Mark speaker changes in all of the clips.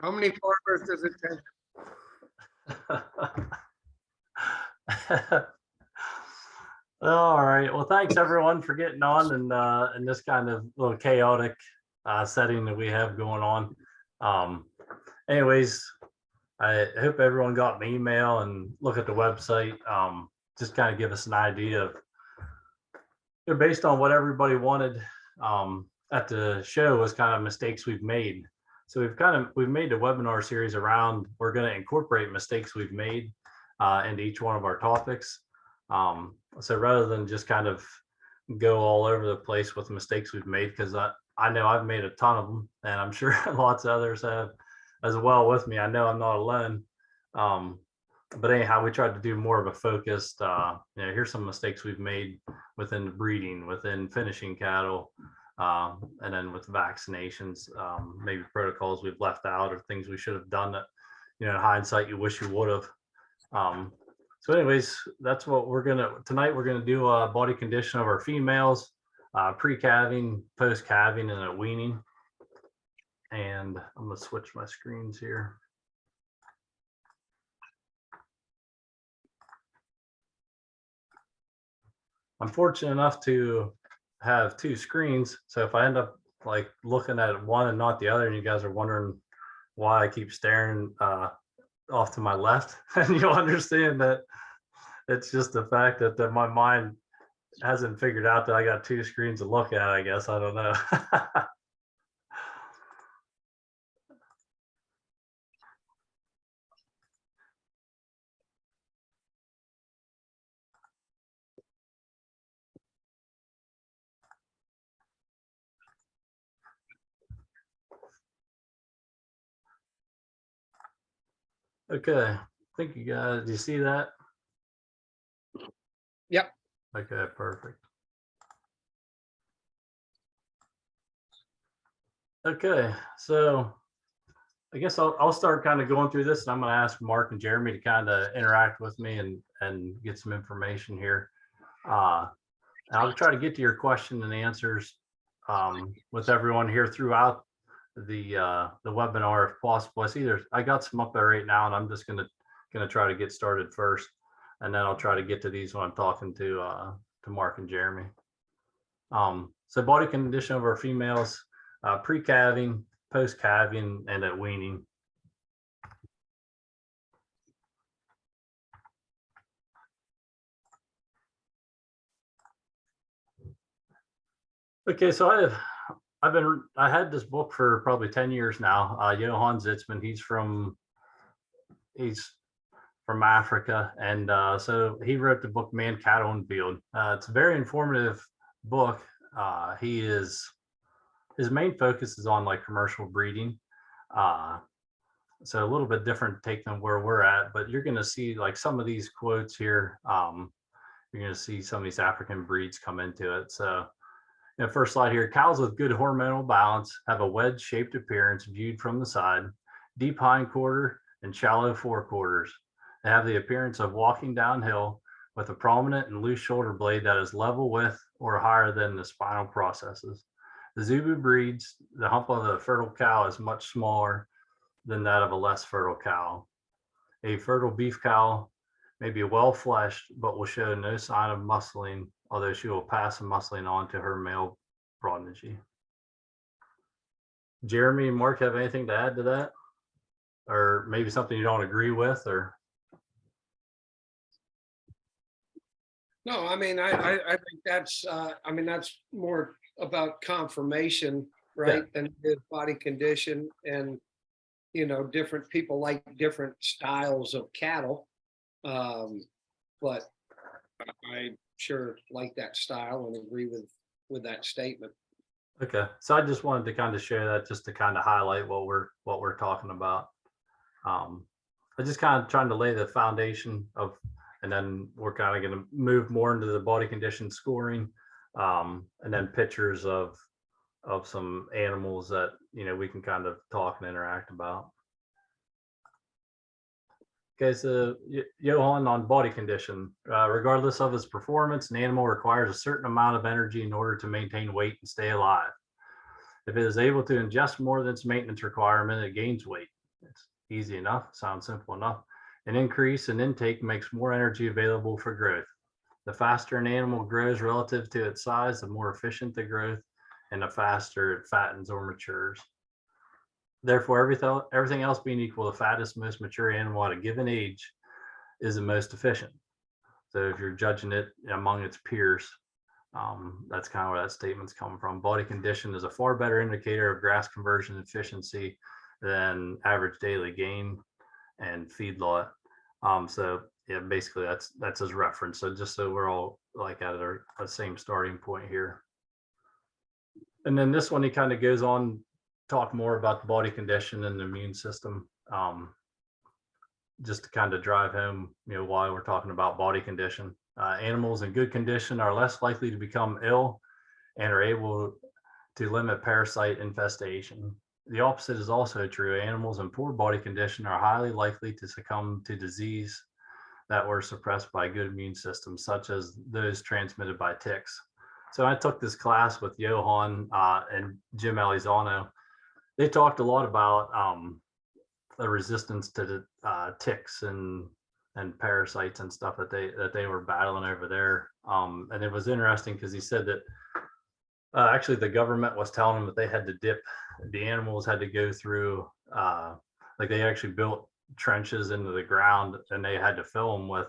Speaker 1: How many farmers does it take?
Speaker 2: All right. Well, thanks everyone for getting on and in this kind of little chaotic setting that we have going on. Um, anyways, I hope everyone got my email and look at the website. Just kind of give us an idea of, based on what everybody wanted at the show was kind of mistakes we've made. So we've made the webinar series around, we're going to incorporate mistakes we've made into each one of our topics. So rather than just kind of go all over the place with mistakes we've made, because I know I've made a ton of them, and I'm sure lots of others have as well with me. I know I'm not alone. But anyhow, we tried to do more of a focused, here's some mistakes we've made within the breeding, within finishing cattle, and then with vaccinations, maybe protocols we've left out or things we should have done that, in hindsight, you wish you would have. So anyways, that's what tonight we're gonna do a body condition of our females, pre-calving, post-calving, and at weaning. And I'm gonna switch my screens here. I'm fortunate enough to have two screens. So if I end up like looking at one and not the other, and you guys are wondering why I keep staring off to my left, and you'll understand that it's just the fact that my mind hasn't figured out that I got two screens to look at, I guess. I don't know. Okay, I think you guys, do you see that?
Speaker 1: Yep.
Speaker 2: Okay, perfect. Okay, so I guess I'll start kind of going through this, and I'm going to ask Mark and Jeremy to kind of interact with me and get some information here. And I'll try to get to your question and answers with everyone here throughout the webinar if possible. I got some up there right now, and I'm just gonna try to get started first, and then I'll try to get to these when I'm talking to Mark and Jeremy. So body condition of our females, pre-calving, post-calving, and at weaning. Okay, so I had this book for probably 10 years now. Johann Zitzman, he's from Africa, and so he wrote the book Man, Cattle, and Field. It's a very informative book. His main focus is on like commercial breeding. So a little bit different take than where we're at, but you're going to see like some of these quotes here. You're going to see some of these African breeds come into it. So first slide here, cows with good hormonal balance have a wedge-shaped appearance viewed from the side, deep hindquarter and shallow forequarters. They have the appearance of walking downhill with a prominent and loose shoulder blade that is level with or higher than the spinal processes. The Zubu breeds, the hump of the fertile cow is much smaller than that of a less fertile cow. A fertile beef cow may be well fleshed, but will show no sign of muscling, although she will pass the muscling on to her male progeny. Jeremy and Mark, have anything to add to that? Or maybe something you don't agree with, or?
Speaker 1: No, I mean, I think that's, that's more about confirmation, right?
Speaker 2: Yeah.
Speaker 1: Than his body condition. And, different people like different styles of cattle. But I sure like that style and agree with that statement.
Speaker 2: Okay, so I just wanted to kind of share that just to kind of highlight what we're talking about. I just kind of trying to lay the foundation of, and then we're kind of going to move more into the body condition scoring, and then pictures of some animals that we can kind of talk and interact about. Okay, so Johan on body condition, regardless of its performance, an animal requires a certain amount of energy in order to maintain weight and stay alive. If it is able to ingest more than its maintenance requirement, it gains weight. Easy enough, sounds simple enough. An increase in intake makes more energy available for growth. The faster an animal grows relative to its size, the more efficient the growth, and the faster it fattens or matures. Therefore, everything else being equal, the fattest, most mature animal at a given age is the most efficient. So if you're judging it among its peers, that's kind of where that statement's coming from. Body condition is a far better indicator of grass conversion efficiency than average daily gain and feedlot. So yeah, basically that's his reference. So just so we're all like at the same starting point here. And then this one, he kind of goes on talk more about the body condition and the immune system, just to kind of drive home, why we're talking about body condition. Animals in good condition are less likely to become ill and are able to limit parasite infestation. The opposite is also true. Animals in poor body condition are highly likely to succumb to disease that were suppressed by good immune systems, such as those transmitted by ticks. So I took this class with Johan and Jim Elizondo. They talked a lot about the resistance to the ticks and parasites and stuff that they were battling over there. And it was interesting because he said that actually the government was telling them that they had to dip, the animals had to go through, like they actually built trenches into the ground and they had to fill them with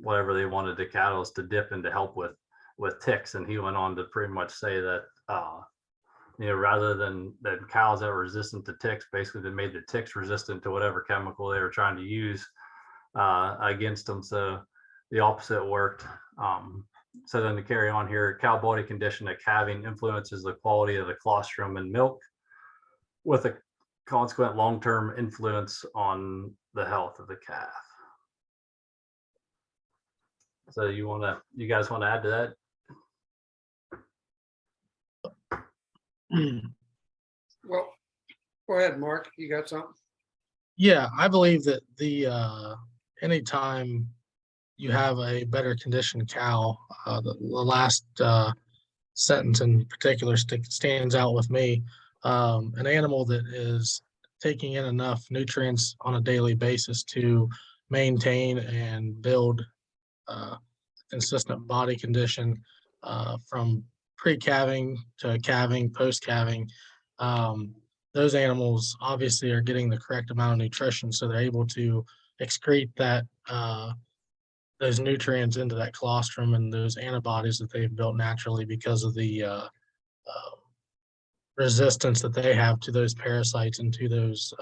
Speaker 2: whatever they wanted the cattle to dip and to help with ticks. And he went on to pretty much say that rather than cows that were resistant to ticks, basically they made the ticks resistant to whatever chemical they were trying to use against them. So the opposite worked. So then to carry on here, cow body condition at calving influences the quality of the colostrum and milk, with a consequent long-term influence on the health of the calf. So you guys want to add to that?
Speaker 1: Well, go ahead, Mark. You got something?
Speaker 3: Yeah, I believe that anytime you have a better conditioned cow, the last sentence in particular stands out with me. An animal that is taking in enough nutrients on a daily basis to maintain and build consistent body condition from pre-calving to calving, post-calving. Those animals obviously are getting the correct amount of nutrition, so they're able to excrete that those nutrients into that colostrum and those antibodies that they've built naturally because of the resistance that they have to those parasites and to those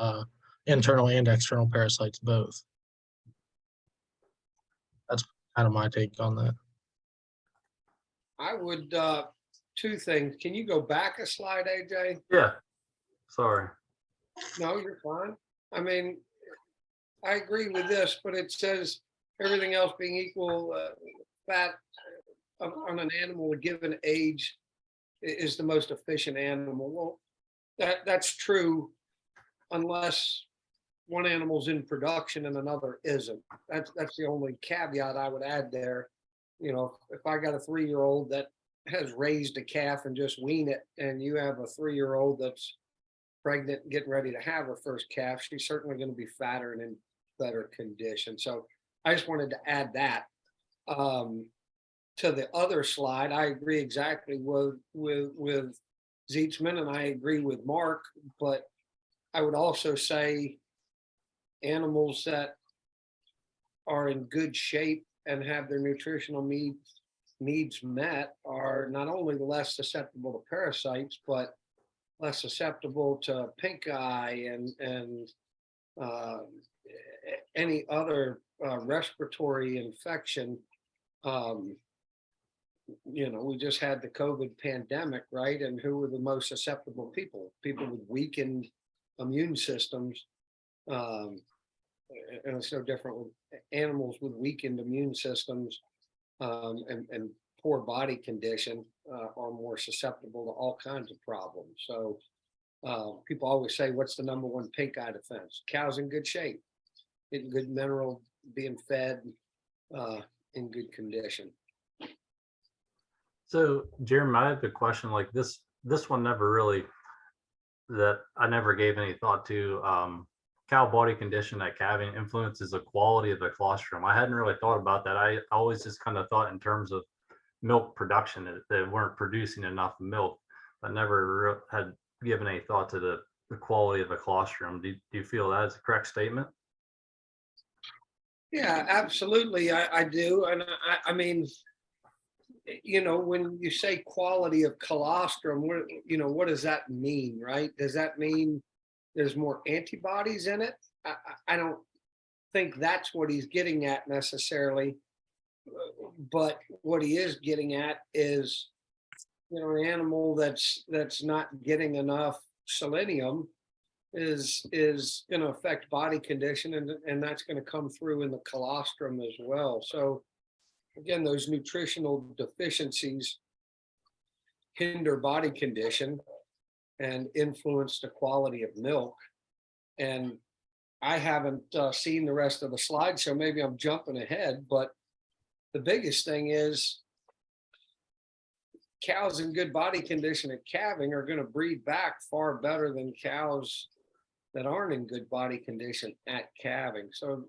Speaker 3: internal and external parasites both. That's kind of my take on that.
Speaker 1: I would, two things. Can you go back a slide, AJ?
Speaker 2: Yeah, sorry.
Speaker 1: No, you're fine. I mean, I agree with this, but it says everything else being equal, fat on an animal a given age is the most efficient animal. Well, that's true unless one animal's in production and another isn't. That's the only caveat I would add there. If I got a 3-year-old that has raised a calf and just wean it, and you have a 3-year-old that's pregnant and getting ready to have her first calf, she's certainly going to be fatter and in better condition. So I just wanted to add that. To the other slide, I agree exactly with Zeetzman, and I agree with Mark, but I would also say animals that are in good shape and have their nutritional needs met are not only less susceptible to parasites, but less susceptible to pink eye and any other respiratory infection. We just had the COVID pandemic, right? And who were the most susceptible people? People with weakened immune systems. And it's no different with animals with weakened immune systems and poor body condition are more susceptible to all kinds of problems. So people always say, what's the number one pink eye defense? Cows in good shape, getting good mineral, being fed in good condition.
Speaker 2: So Jeremy, I have a question like this one never really, that I never gave any thought to. cow body condition at calving influences the quality of the colostrum. I hadn't really thought about that. I always just kind of thought in terms of milk production, that they weren't producing enough milk. I never had given any thought to the quality of the colostrum. Do you feel that is a correct statement?
Speaker 1: Yeah, absolutely. I do. And I mean, when you say quality of colostrum, what does that mean, right? Does that mean there's more antibodies in it? I don't think that's what he's getting at necessarily. But what he is getting at is, an animal that's not getting enough selenium is going to affect body condition, and that's going to come through in the colostrum as well. So again, those nutritional deficiencies hinder body condition and influence the quality of milk. And I haven't seen the rest of the slide, so maybe I'm jumping ahead, but the biggest thing is cows in good body condition at calving are going to breed back far better than cows that aren't in good body condition at calving. So,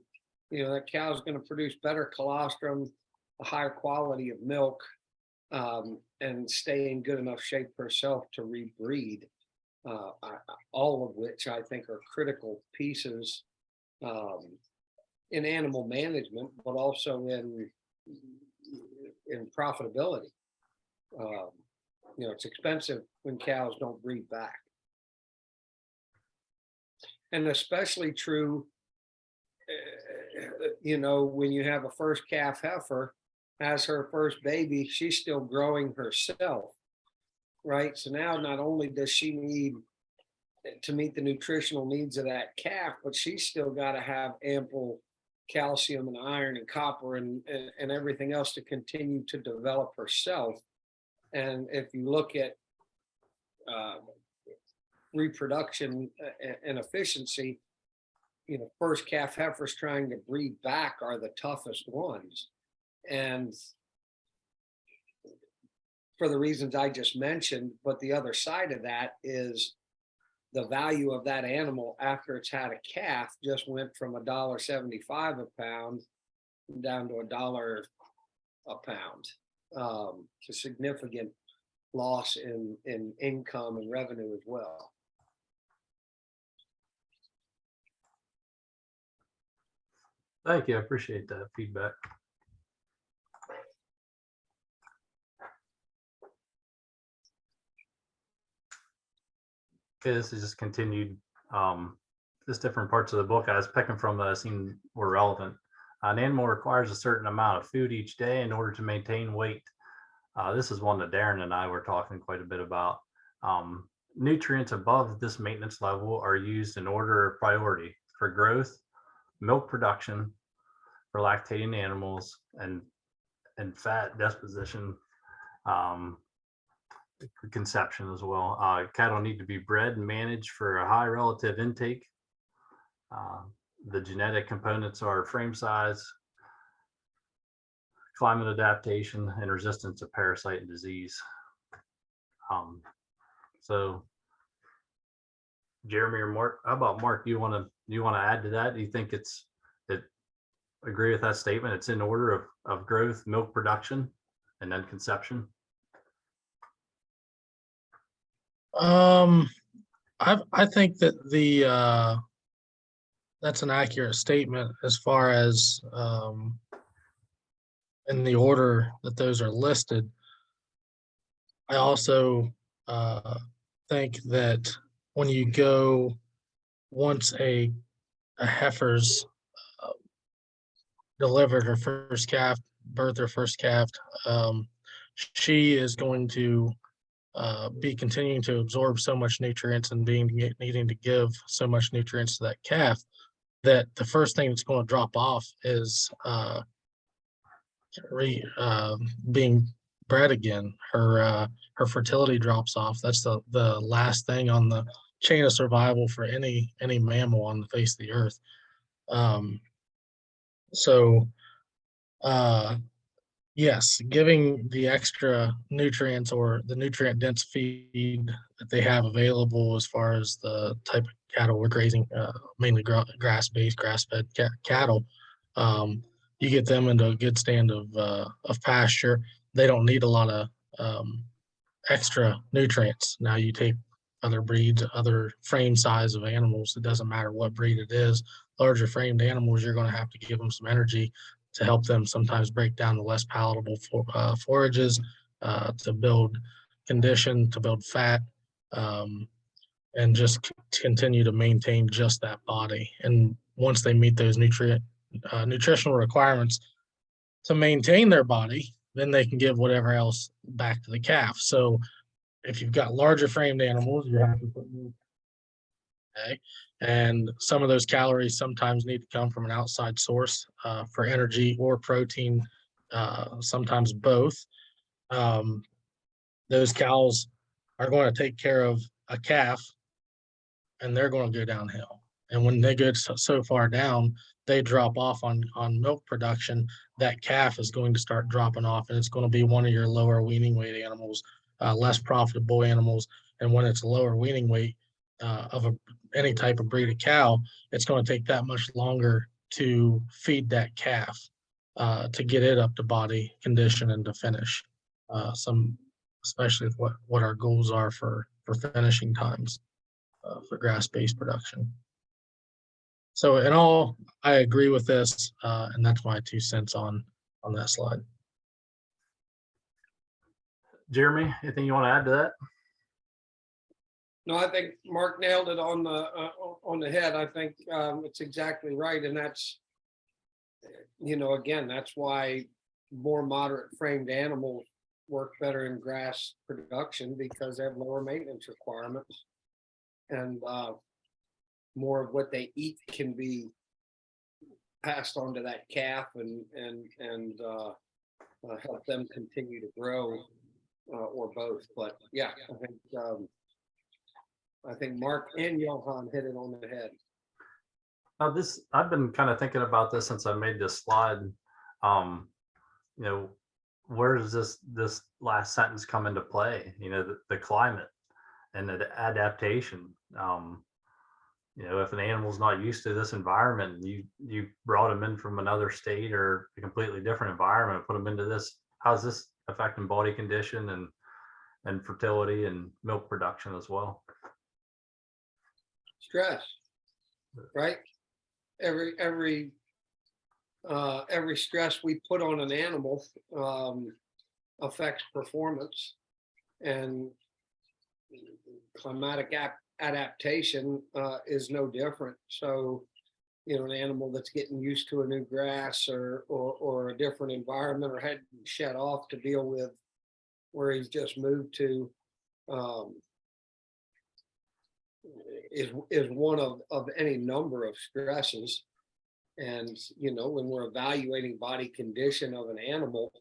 Speaker 1: that cow is going to produce better colostrum, a higher quality of milk, and stay in good enough shape herself to rebreed. All of which I think are critical pieces in animal management, but also in profitability. It's expensive when cows don't breed back. And especially true, when you have a first calf heifer, has her first baby, she's still growing herself, right? So now not only does she need to meet the nutritional needs of that calf, but she's still got to have ample calcium and iron and copper and everything else to continue to develop herself. And if you look at reproduction and efficiency, first calf heifers trying to breed back are the toughest ones. And for the reasons I just mentioned, but the other side of that is the value of that animal after it's had a calf just went from $1.75 a pound down to $1 a pound. It's a significant loss in income and revenue as well.
Speaker 2: Thank you. I appreciate that feedback. Okay, this is just continued, just different parts of the book I was picking from that I seen were relevant. An animal requires a certain amount of food each day in order to maintain weight. This is one that Darren and I were talking quite a bit about. Nutrients above this maintenance level are used in order of priority for growth, milk production, for lactating animals, and fat deposition, conception as well. Cattle need to be bred and managed for a high relative intake. The genetic components are frame size, climate adaptation, and resistance to parasite and disease. So Jeremy or Mark, how about Mark? Do you want to add to that? Do you think agree with that statement? It's in order of growth, milk production, and then conception.
Speaker 3: I think that that's an accurate statement as far as in the order that those are listed. I also think that when you go, once a heifer's delivered her first calf, birthed her first calf, she is going to be continuing to absorb so much nutrients and needing to give so much nutrients to that calf, that the first thing that's going to drop off is being bred again. Her fertility drops off. That's the last thing on the chain of survival for any mammal on the face of the earth. So yes, giving the extra nutrients or the nutrient dense feed that they have available as far as the type of cattle were grazing, mainly grass-based, grass-fed cattle. You get them into a good stand of pasture. They don't need a lot of extra nutrients. Now you take other breeds, other frame size of animals. It doesn't matter what breed it is. Larger framed animals, you're going to have to give them some energy to help them sometimes break down the less palatable forages, to build condition, to build fat, and just continue to maintain just that body. And once they meet those nutritional requirements to maintain their body, then they can give whatever else back to the calf. So if you've got larger framed animals, you have to put more. Okay. And some of those calories sometimes need to come from an outside source for energy or protein, sometimes both. Those cows are going to take care of a calf and they're going to go downhill. And when they go so far down, they drop off on milk production. That calf is going to start dropping off, and it's going to be one of your lower weaning weight animals, less profitable animals. And when it's a lower weaning weight of any type of breed of cow, it's going to take that much longer to feed that calf to get it up to body condition and to finish. Especially what our goals are for finishing times for grass-based production. So in all, I agree with this, and that's my 2 cents on that slide.
Speaker 2: Jeremy, anything you want to add to that?
Speaker 1: No, I think Mark nailed it on the head. I think it's exactly right, and that's, again, that's why more moderate framed animals work better in grass production, because they have lower maintenance requirements, and more of what they eat can be passed on to that calf and help them continue to grow, or both. But yeah, I think Mark and Johan hit it on the head.
Speaker 2: I've been kind of thinking about this since I made this slide. Where does this last sentence come into play? The climate and the adaptation. If an animal's not used to this environment, you brought them in from another state or a completely different environment, put them into this, how's this affecting body condition and fertility and milk production as well?
Speaker 1: Stress, right? Every stress we put on an animal affects performance, and climatic adaptation is no different. So, an animal that's getting used to a new grass or a different environment, or had to shed off to deal with where he's just moved to, is one of any number of stresses. And when we're evaluating body condition of an animal,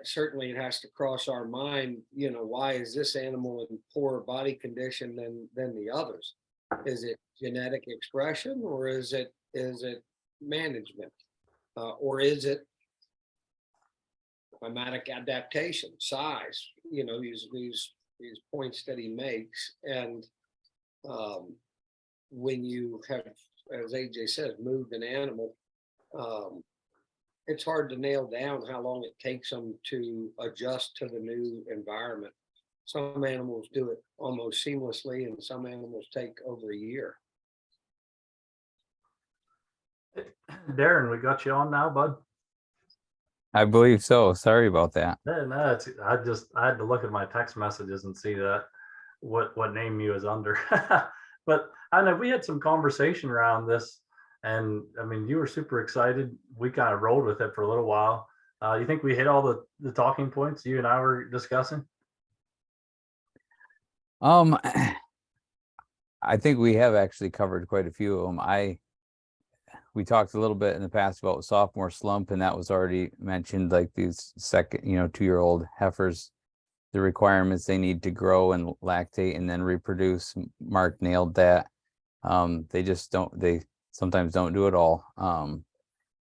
Speaker 1: certainly it has to cross our mind, why is this animal in poorer body condition than the others? Is it genetic expression, or is it management, or is it climatic adaptation, size? These points that he makes. And when you have, as AJ says, moved an animal, it's hard to nail down how long it takes them to adjust to the new environment. Some animals do it almost seamlessly, and some animals take over a year.
Speaker 2: Darren, we got you on now, bud?
Speaker 4: I believe so. Sorry about that.
Speaker 2: No, I had to look at my text messages and see that what name you was under. But I know we had some conversation around this, and I mean, you were super excited. We kind of rolled with it for a little while. You think we hit all the talking points you and I were discussing?
Speaker 4: I think we have actually covered quite a few of them. We talked a little bit in the past about sophomore slump, and that was already mentioned, like these 2-year-old heifers, the requirements they need to grow and lactate and then reproduce. Mark nailed that. They sometimes don't do it all.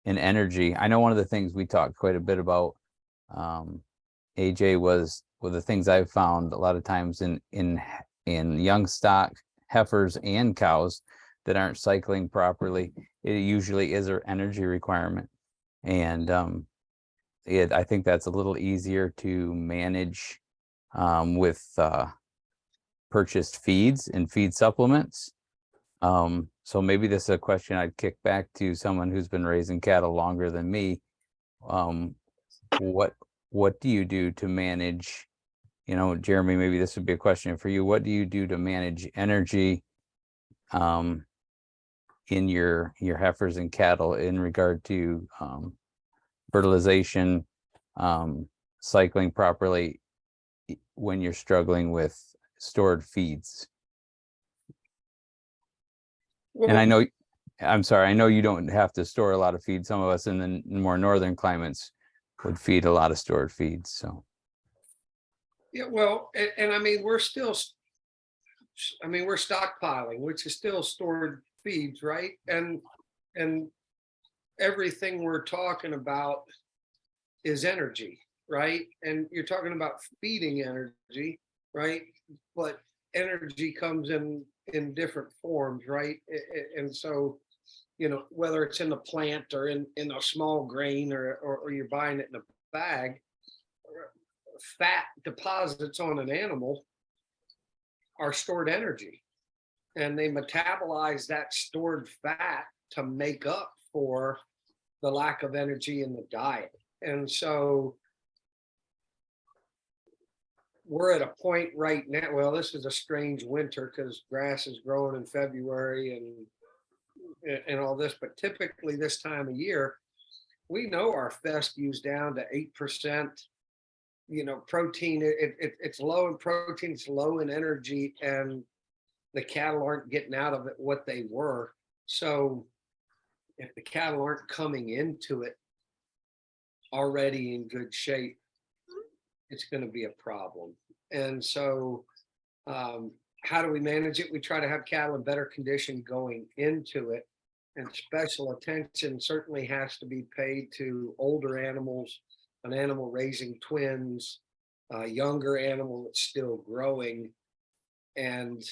Speaker 4: In energy, I know one of the things we talked quite a bit about, AJ, was the things I've found a lot of times in young stock heifers and cows that aren't cycling properly, it usually is an energy requirement. And I think that's a little easier to manage with purchased feeds and feed supplements. So maybe this is a question I'd kick back to someone who's been raising cattle longer than me. What do you do to manage, Jeremy, maybe this would be a question for you. What do you do to manage energy in your heifers and cattle in regard to fertilization, cycling properly when you're struggling with stored feeds? And I know you don't have to store a lot of feed. Some of us in the more northern climates would feed a lot of stored feeds. So
Speaker 1: Yeah, well, and I mean, we're stockpiling, which is still stored feeds, right? And everything we're talking about is energy, right? And you're talking about feeding energy, right? But energy comes in different forms, right? And so, whether it's in the plant or in a small grain or you're buying it in a bag, fat deposits on an animal are stored energy, and they metabolize that stored fat to make up for the lack of energy in the diet. And so we're at a point right now, well, this is a strange winter because grass is growing in February and all this, but typically this time of year, we know our fescue's down to 8%. Protein, it's low in protein, it's low in energy, and the cattle aren't getting out of it what they were. So if the cattle aren't coming into it already in good shape, it's going to be a problem. And so how do we manage it? We try to have cattle in better condition going into it, and special attention certainly has to be paid to older animals, an animal raising twins, a younger animal that's still growing. And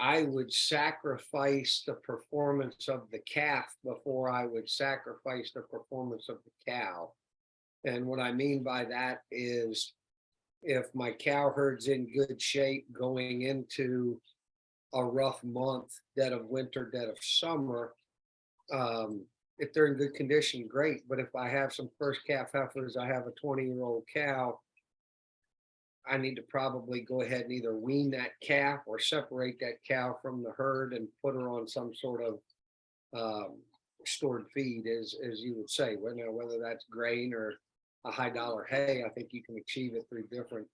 Speaker 1: I would sacrifice the performance of the calf before I would sacrifice the performance of the cow. And what I mean by that is, if my cow herd's in good shape going into a rough month, dead of winter, dead of summer, if they're in good condition, great. But if I have some first calf heifers, I have a 20-year-old cow, I need to probably go ahead and either wean that calf or separate that cow from the herd and put her on some sort of stored feed, as you would say. Whether that's grain or a high dollar hay, I think you can achieve it through different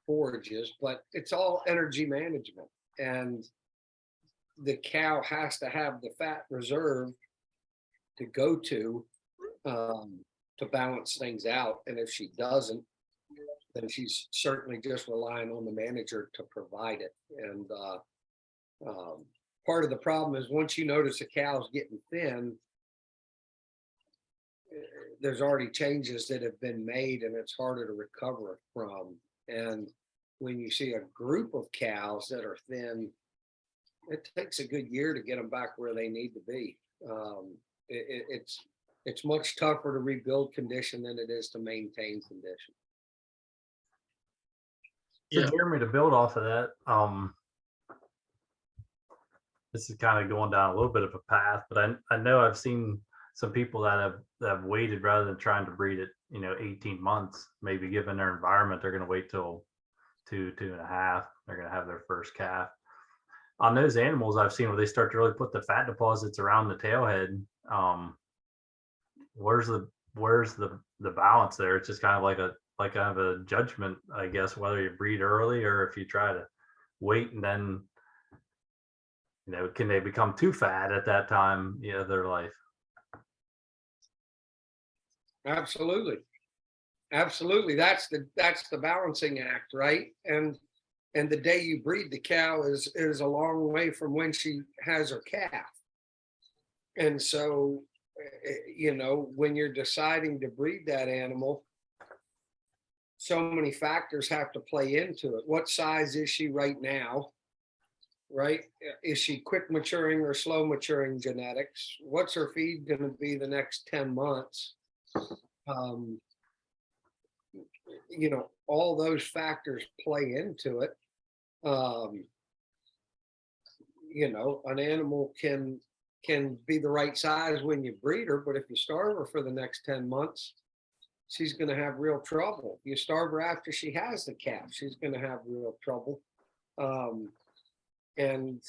Speaker 1: forages, but it's all energy management. And the cow has to have the fat reserve to go to balance things out. And if she doesn't, then she's certainly just relying on the manager to provide it. And part of the problem is, once you notice a cow's getting thin, there's already changes that have been made and it's harder to recover from. And when you see a group of cows that are thin, it takes a good year to get them back where they need to be. It's much tougher to rebuild condition than it is to maintain condition.
Speaker 2: So
Speaker 3: Yeah.
Speaker 2: Jeremy, to build off of that, this is kind of going down a little bit of a path, but I know I've seen some people that have waited rather than trying to breed it, 18 months, maybe given their environment, they're going to wait till 2.5, they're going to have their first calf. On those animals I've seen where they start to really put the fat deposits around the tailhead, where's the balance there? It's just kind of like kind of a judgment, I guess, whether you breed early or if you try to wait, and then can they become too fat at that time of their life?
Speaker 1: Absolutely. That's the balancing act, right? And the day you breed the cow is a long way from when she has her calf. And so, when you're deciding to breed that animal, so many factors have to play into it. What size is she right now? right? Is she quick maturing or slow maturing genetics? What's her feed going to be the next 10 months? You know, all those factors play into it. You know, an animal can be the right size when you breed her, but if you starve her for the next 10 months, she's going to have real trouble. You starve her after she has the calf, she's going to have real trouble. And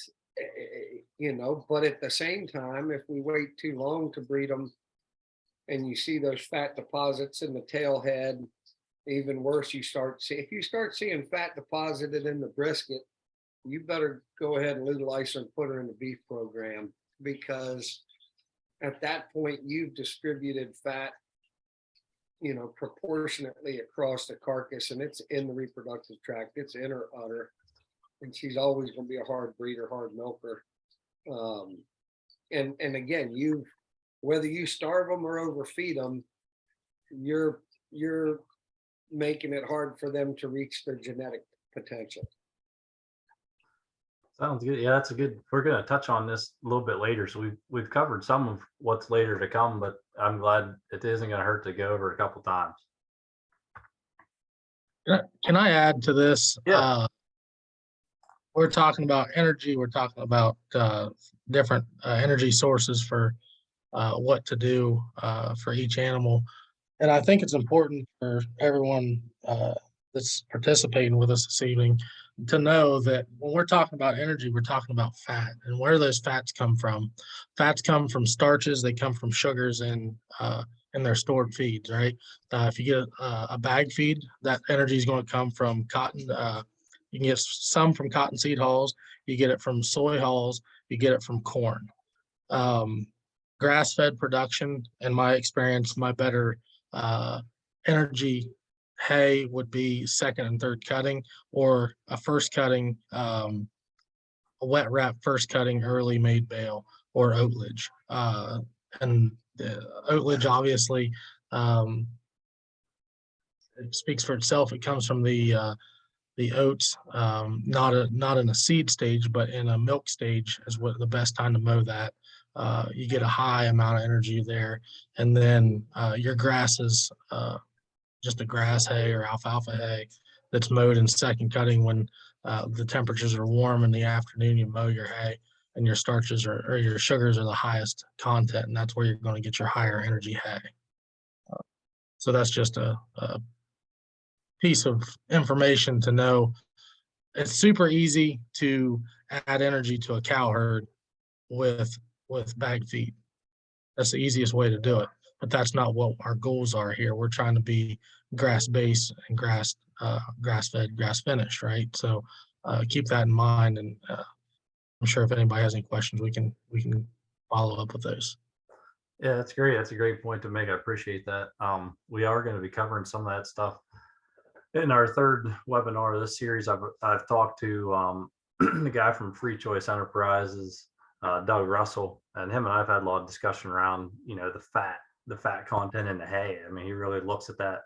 Speaker 1: you know, but at the same time, if we wait too long to breed them and you see those fat deposits in the tail head, even worse, if you start seeing fat deposited in the brisket, you better go ahead and utilize her and put her in the beef program, because at that point you've distributed fat, you know, proportionately across the carcass, and it's in the reproductive tract, it's in her udder, and she's always going to be a hard breeder, hard milker. And again, whether you starve them or overfeed them, you're making it hard for them to reach their genetic potential.
Speaker 2: Sounds good. Yeah, that's a good. We're going to touch on this a little bit later. So we've covered some of what's later to come, but I'm glad it isn't going to hurt to go over it a couple times.
Speaker 3: Can I add to this?
Speaker 2: Yeah.
Speaker 3: We're talking about energy. We're talking about different energy sources for what to do for each animal. And I think it's important for everyone that's participating with us this evening to know that when we're talking about energy, we're talking about fat, and where those fats come from. Fats come from starches, they come from sugars in their stored feeds, right? If you get a bag feed, that energy is going to come from cotton. You can get some from cottonseed hulls, you get it from soy hulls, you get it from corn. Grass-fed production, in my experience, my better energy hay would be second and third cutting, or a first cutting, a wet wrap first cutting early made bale, or oatlage. And the oatlage, obviously, it speaks for itself. It comes from the oats, not in a seed stage, but in a milk stage is what the best time to mow that. You get a high amount of energy there. And then your grasses, just a grass hay or alfalfa hay that's mowed in second cutting when the temperatures are warm in the afternoon. You mow your hay, and your starches or your sugars are the highest content, and that's where you're going to get your higher energy hay. So that's just a piece of information to know. It's super easy to add energy to a cow herd with bag feed. That's the easiest way to do it, but that's not what our goals are here. We're trying to be grass-based and grass-fed, grass-finished, right? So keep that in mind, and I'm sure if anybody has any questions, we can follow up with those.
Speaker 2: Yeah, that's great. That's a great point to make. I appreciate that. We are going to be covering some of that stuff in our third webinar of this series. I've talked to the guy from Free Choice Enterprises, Doug Russell, and him and I've had a lot of discussion around, you know, the fat content in the hay. I mean, he really looks at that.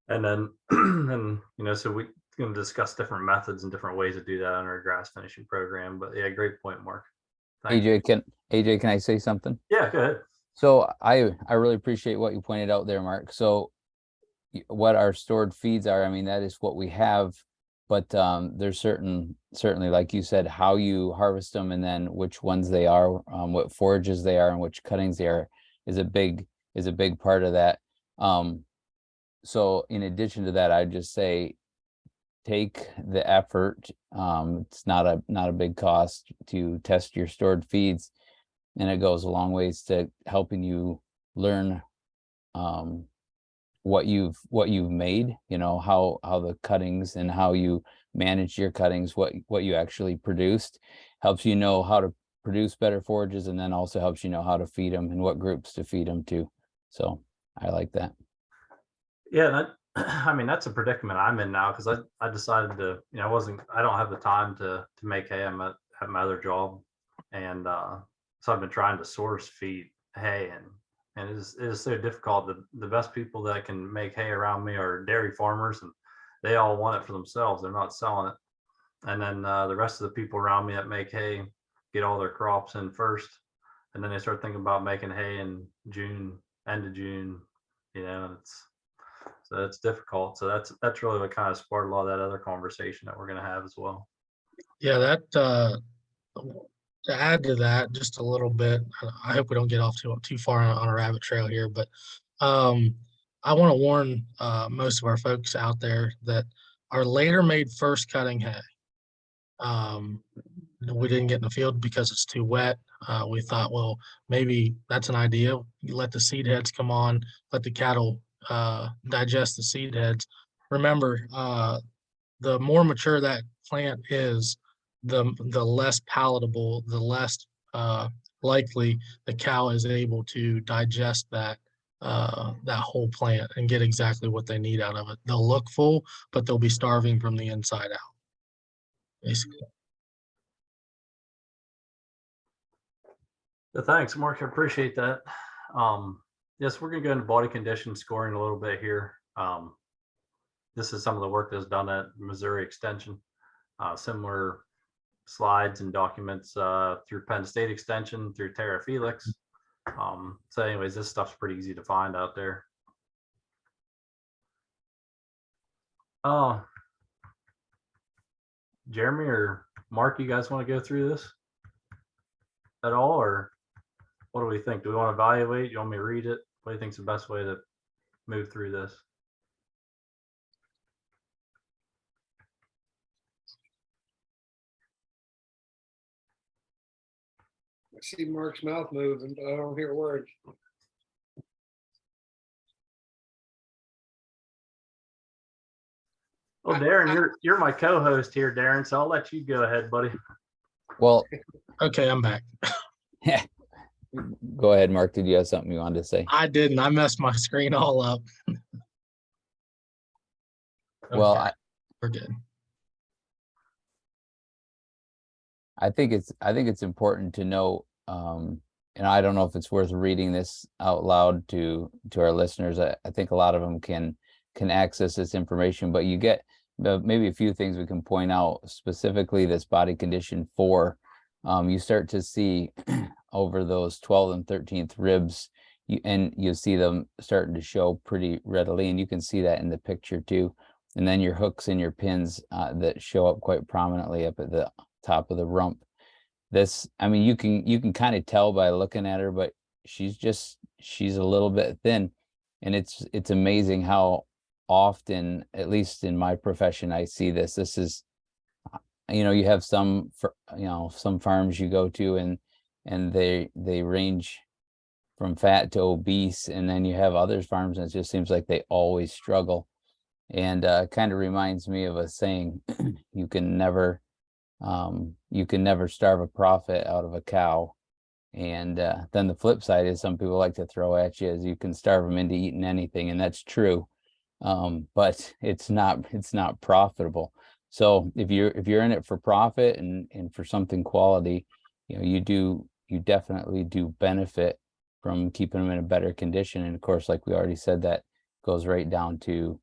Speaker 2: And then, and you know, so we're going to discuss different methods and different ways to do that in our grass finishing program. But yeah, great point, Mark. Thanks.
Speaker 4: AJ, can I say something?
Speaker 2: Yeah, go ahead.
Speaker 4: So I really appreciate what you pointed out there, Mark. So what our stored feeds are, I mean, that is what we have, but there's certainly, like you said, how you harvest them, and then which ones they are, what forages they are, and which cuttings they are is a big part of that. So in addition to that, I'd just say take the effort. It's not a big cost to test your stored feeds, and it goes a long ways to helping you learn what you've made, you know, how the cuttings and how you manage your cuttings, what you actually produced, helps you know how to produce better forages, and then also helps you know how to feed them and what groups to feed them to. So I like that. Yeah, I mean, that's a predicament I'm in now, because I decided to, you know, I don't have the time to make hay. I'm at my other job, and so I've been trying to source feed hay, and it is so difficult. The best people that can make hay around me are dairy farmers, and they all want it for themselves. They're not selling it.
Speaker 2: And then the rest of the people around me that make hay get all their crops in first. And then they start thinking about making hay in June, end of June, you know, so it's difficult. So that's really what kind of sparked a lot of that other conversation that we're going to have as well.
Speaker 3: Yeah, that to add to that just a little bit, I hope we don't get off too far on a rabbit trail here, but I want to warn most of our folks out there that our later made first cutting hay. We didn't get in the field because it's too wet. We thought, well, maybe that's an idea. You let the seed heads come on, let the cattle digest the seed heads. Remember, the more mature that plant is, the less palatable, the less likely the cow is able to digest that whole plant and get exactly what they need out of it. They'll look full, but they'll be starving from the inside out, basically.
Speaker 2: Thanks, Mark. I appreciate that. Yes, we're going to go into body condition scoring a little bit here. This is some of the work that's done at Missouri Extension. Similar slides and documents through Penn State Extension, through Terra Felix. So anyways, this stuff's pretty easy to find out there. Jeremy or Mark, you guys want to go through this at all, or what do we think? Do we want to evaluate? You want me to read it? What do you think is the best way to move through this?
Speaker 1: I see Mark's mouth moving, but I don't hear a word.
Speaker 2: Well, Darren, you're my co-host here, Darren, so I'll let you go ahead, buddy.
Speaker 4: Well,
Speaker 3: Okay, I'm back.
Speaker 4: go ahead, Mark. Did you have something you wanted to say?
Speaker 3: I didn't. I messed my screen all up.
Speaker 4: Well,
Speaker 3: Okay, we're good.
Speaker 4: I think it's important to know, and I don't know if it's worth reading this out loud to our listeners. I think a lot of them can access this information, but you get maybe a few things we can point out, specifically this body condition 4. You start to see over those 12th and 13th ribs, you see them starting to show pretty readily, and you can see that in the picture too. And then your hooks and your pins that show up quite prominently up at the top of the rump. This, I mean, you can kind of tell by looking at her, but she's a little bit thin, and it's amazing how often, at least in my profession, I see this. This is, you have some farms you go to and they range from fat to obese, and then you have other farms and it just seems like they always struggle. And kind of reminds me of a saying, you can never starve a profit out of a cow. And then the flip side is, some people like to throw at you, is you can starve them into eating anything, and that's true. But it's not profitable. So if you're in it for profit and for something quality, you definitely do benefit from keeping them in a better condition. And of course, like we already said, that goes right down to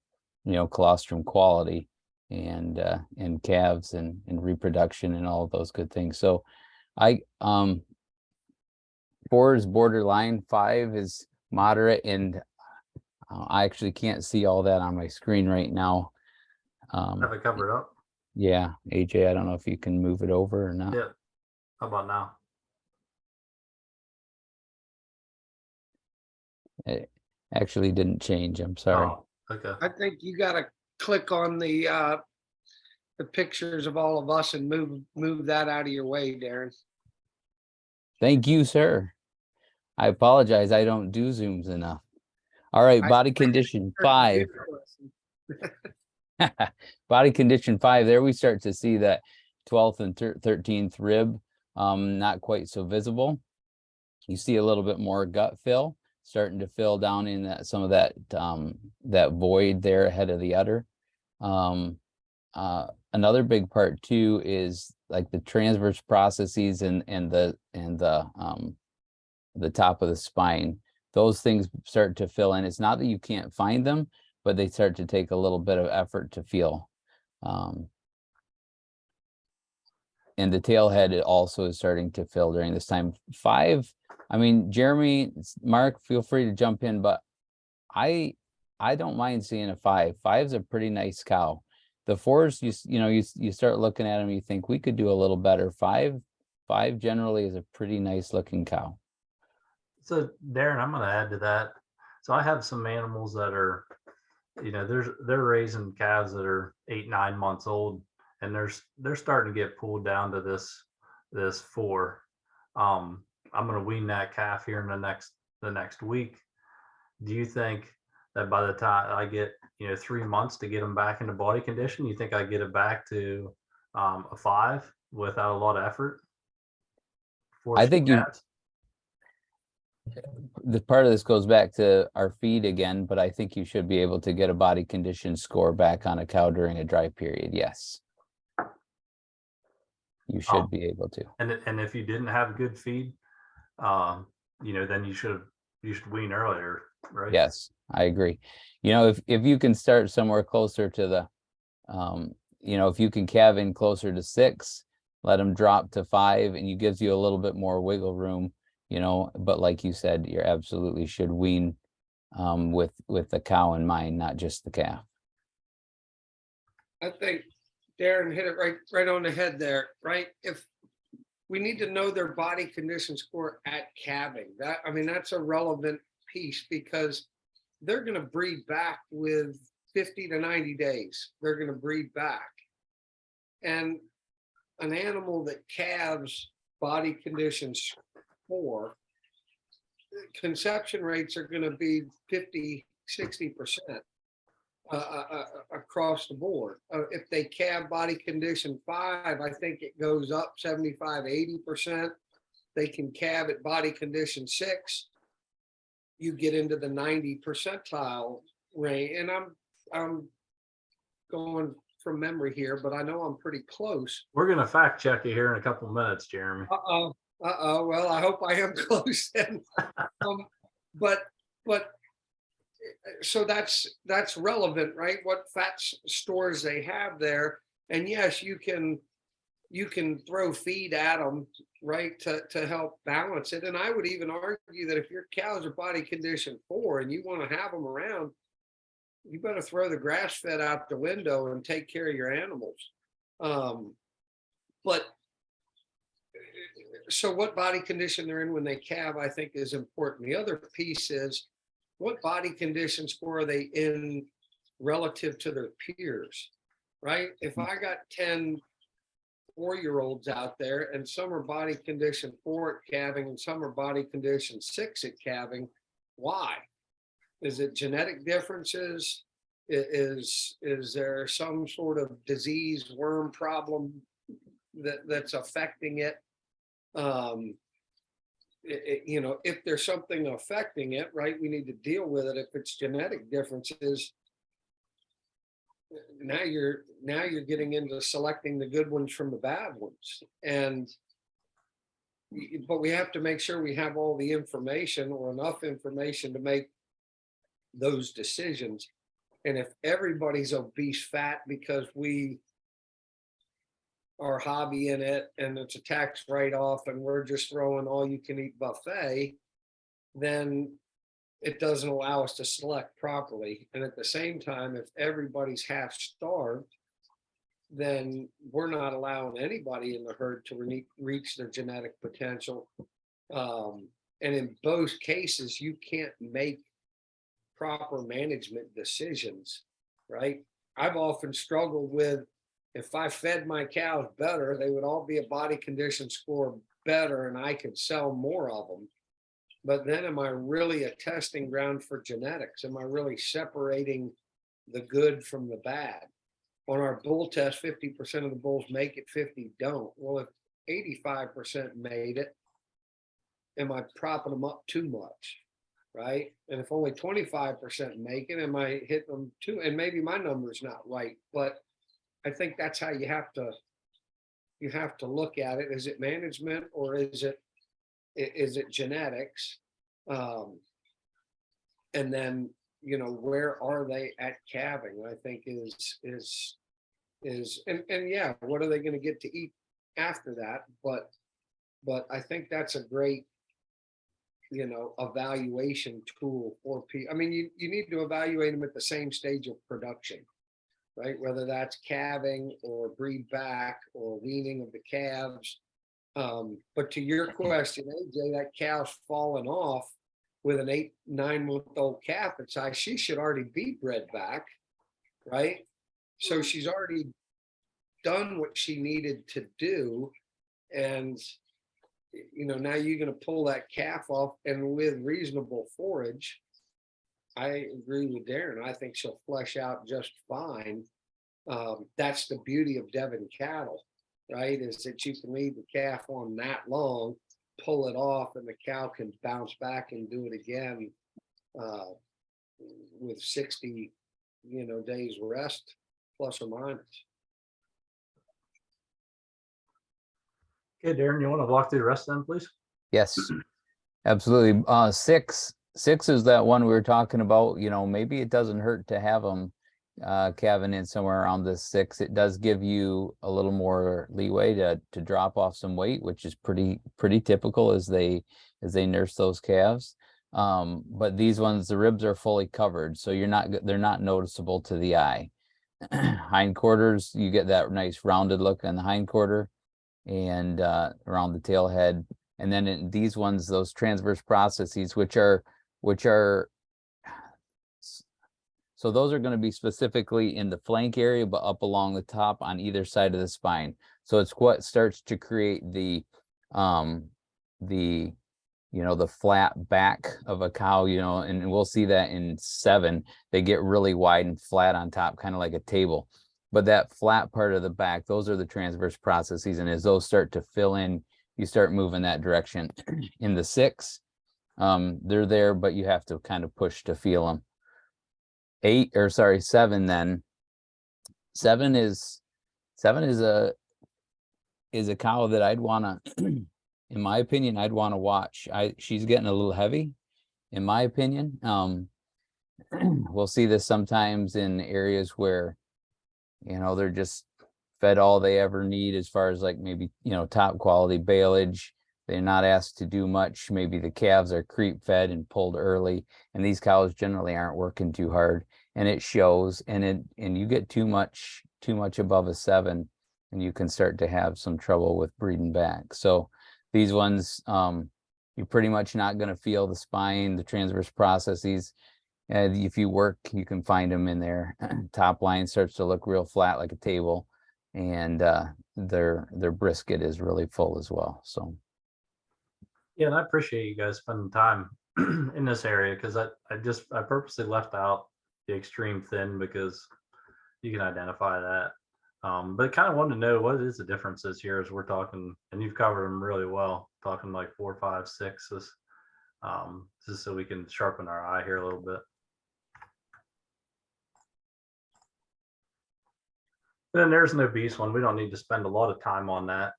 Speaker 4: colostrum quality and calves and reproduction and all of those good things. So 4 is borderline, 5 is moderate, and I actually can't see all that on my screen right now.
Speaker 2: Have it covered up?
Speaker 4: Yeah, AJ, I don't know if you can move it over or not.
Speaker 2: Yeah. How about now?
Speaker 4: It actually didn't change. I'm sorry.
Speaker 2: Oh, okay.
Speaker 1: I think you gotta click on the pictures of all of us and move that out of your way, Darren.
Speaker 4: Thank you, sir. I apologize. I don't do Zooms enough. All right, body condition 5. Body condition 5. There we start to see that 12th and 13th rib, not quite so visible. You see a little bit more gut fill, starting to fill down in some of that void there ahead of the udder. Another big part too is like the transverse processes and the top of the spine. Those things start to fill in. It's not that you can't find them, but they start to take a little bit of effort to feel. and the tailhead also is starting to fill during this time. 5, I mean, Jeremy, Mark, feel free to jump in, but I don't mind seeing a 5. 5's a pretty nice cow. The 4s, you start looking at them, you think we could do a little better. 5 generally is a pretty nice looking cow.
Speaker 2: So Darren, I'm going to add to that. So I have some animals that are, they're raising calves that are 8, 9 months old, and they're starting to get pulled down to this 4. I'm going to wean that calf here in the next week. Do you think that by the time I get 3 months to get them back into body condition, you think I get it back to a 5 without a lot of effort?
Speaker 4: I think the part of this goes back to our feed again, but I think you should be able to get a body condition score back on a cow during a dry period. Yes, you should be able to.
Speaker 2: And if you didn't have good feed, then you should wean earlier, right?
Speaker 4: Yes, I agree. If you can start somewhere closer to the, if you can calve in closer to 6, let them drop to 5, and it gives you a little bit more wiggle room. But like you said, you absolutely should wean with the cow in mind, not just the calf.
Speaker 1: I think Darren hit it right on the head there, right? If we need to know their body condition score at calving, that's a relevant piece, because they're going to breed back with 50 to 90 days. They're going to breed back. And an animal that calves body conditions 4, conception rates are going to be 50, 60% across the board. If they calve body condition 5, I think it goes up 75, 80%. They can calve at body condition 6. You get into the 90 percentile range. And I'm going from memory here, but I know I'm pretty close.
Speaker 2: We're going to fact check you here in a couple of minutes, Jeremy.
Speaker 1: Well, I hope I am close then. But so that's relevant, right? What fat stores they have there. And yes, you can throw feed at them, right, to help balance it. And I would even argue that if your cows are body condition 4 and you want to have them around, you better throw the grass fed out the window and take care of your animals. But so what body condition they're in when they calve, I think, is important. The other piece is, what body condition score are they in relative to their peers, right? If I got 10 4-year-olds out there and some are body condition 4 at calving and some are body condition 6 at calving, why? Is it genetic differences? Is there some sort of disease, worm problem that's affecting it? If there's something affecting it, right, we need to deal with it. If it's genetic differences, now you're getting into selecting the good ones from the bad ones. But we have to make sure we have all the information, or enough information, to make those decisions. And if everybody's obese fat because we are hobby in it and it's a tax write-off and we're just throwing all you can eat buffet, then it doesn't allow us to select properly. And at the same time, if everybody's half starved, then we're not allowing anybody in the herd to reach their genetic potential. And in both cases, you can't make proper management decisions, right? I've often struggled with, if I fed my cows better, they would all be a body condition score better and I could sell more of them. But then am I really a testing ground for genetics? Am I really separating the good from the bad? On our bull test, 50% of the bulls make it, 50 don't. Well, if 85% made it, am I propping them up too much? Right? And if only 25% make it, am I hitting them too? And maybe my number's not right, but I think that's how you have to look at it. Is it management, or is it genetics? And then, where are they at calving? I think is yeah, what are they going to get to eat after that, but I think that's a great, evaluation tool for people. I mean, you need to evaluate them at the same stage of production, right? Whether that's calving or breed back or weaning of the calves. But to your question, AJ, that cow's fallen off with an 8-9-month-old calf. She should already be bred back, right? So she's already done what she needed to do. And now you're going to pull that calf off, and with reasonable forage, I agree with Darren. I think she'll flesh out just fine. That's the beauty of Devon cattle, right? Is that you can leave the calf on that long, pull it off, and the cow can bounce back and do it again with 60, days rest, plus or minus.
Speaker 2: Okay, Darren, you want to walk through the rest of them, please?
Speaker 4: Yes, absolutely. Six is that one we were talking about. Maybe it doesn't hurt to have them calving in somewhere around this 6. It does give you a little more leeway to drop off some weight, which is pretty typical as they nurse those calves. But these ones, the ribs are fully covered, so they're not noticeable to the eye. Hindquarters, you get that nice rounded look on the hindquarter and around the tail head. And then in these ones, those transverse processes, which are so those are going to be specifically in the flank area, but up along the top on either side of the spine. So it's what starts to create the flat back of a cow, and we'll see that in 7. They get really wide and flat on top, kind of like a table. But that flat part of the back, those are the transverse processes. And as those start to fill in, you start moving that direction. In the 6, they're there, but you have to kind of push to feel them. 7 then. 7 is a cow that I'd want to, in my opinion, I'd want to watch. She's getting a little heavy, in my opinion. We'll see this sometimes in areas where, they're just fed all they ever need as far as like maybe, top quality baleage. They're not asked to do much. Maybe the calves are creep fed and pulled early, and these cows generally aren't working too hard, and it shows. And you get too much above a 7, and you can start to have some trouble with breeding back. So these ones, you're pretty much not going to feel the spine, the transverse processes. If you work, you can find them in there. Top line starts to look real flat like a table, and their brisket is really full as well. So
Speaker 2: yeah, and I appreciate you guys spending time in this area, because I purposely left out the extreme thin because you can identify that. But kind of wanted to know what is the differences here as we're talking, and you've covered them really well, talking like 4, 5, 6s, just so we can sharpen our eye here a little bit. And then there's an obese one. We don't need to spend a lot of time on that.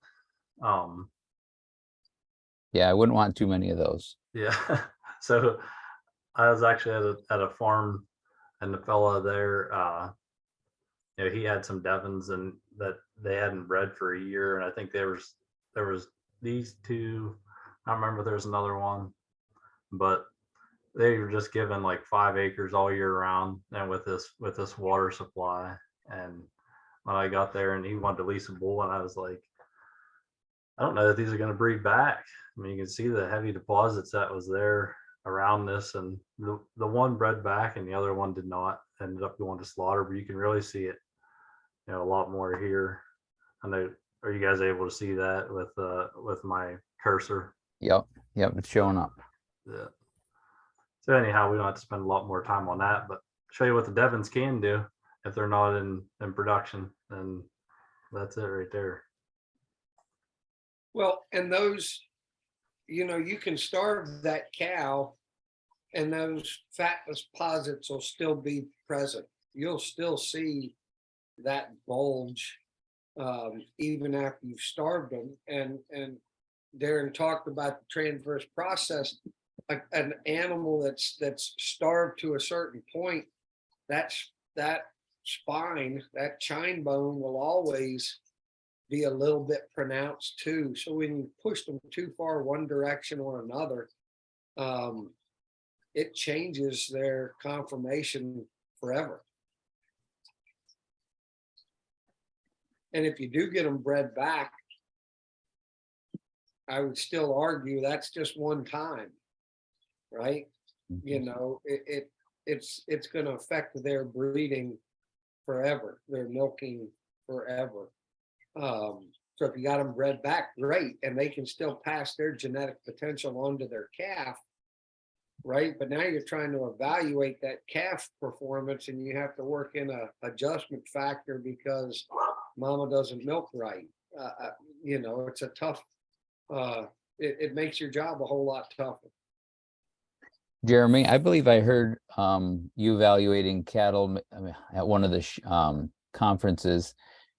Speaker 4: yeah, I wouldn't want too many of those.
Speaker 2: Yeah. So I was actually at a farm, and the fella there, he had some Devons and that they hadn't bred for a year. And I think there was these 2. I remember there's another one, but they were just given like 5 acres all year round, and with this water supply. And when I got there and he wanted to lease a bull, and I was like, I don't know that these are going to breed back. I mean, you can see the heavy deposits that was there around this, and the one bred back and the other one did not, ended up going to slaughter, but you can really see it, a lot more here. I know, are you guys able to see that with my cursor?
Speaker 4: Yep, it's showing up.
Speaker 2: Yeah. So anyhow, we don't have to spend a lot more time on that, but show you what the Devons can do if they're not in production, and that's it right there.
Speaker 1: Well, and those, you can starve that cow and those fat deposits will still be present. You'll still see that bulge even after you've starved them. And Darren talked about the transverse process. Like an animal that's starved to a certain point, that spine, that chine bone will always be a little bit pronounced too. So when you push them too far one direction or another, it changes their conformation forever. And if you do get them bred back, I would still argue that's just one time, right? You know, it's going to affect their breeding forever, their milking forever. So if you got them bred back, great, and they can still pass their genetic potential onto their calf, right? But now you're trying to evaluate that calf performance, and you have to work in a adjustment factor because mama doesn't milk right. You know, it's a tough. It makes your job a whole lot tougher.
Speaker 4: Jeremy, I believe I heard you evaluating cattle at one of the conferences,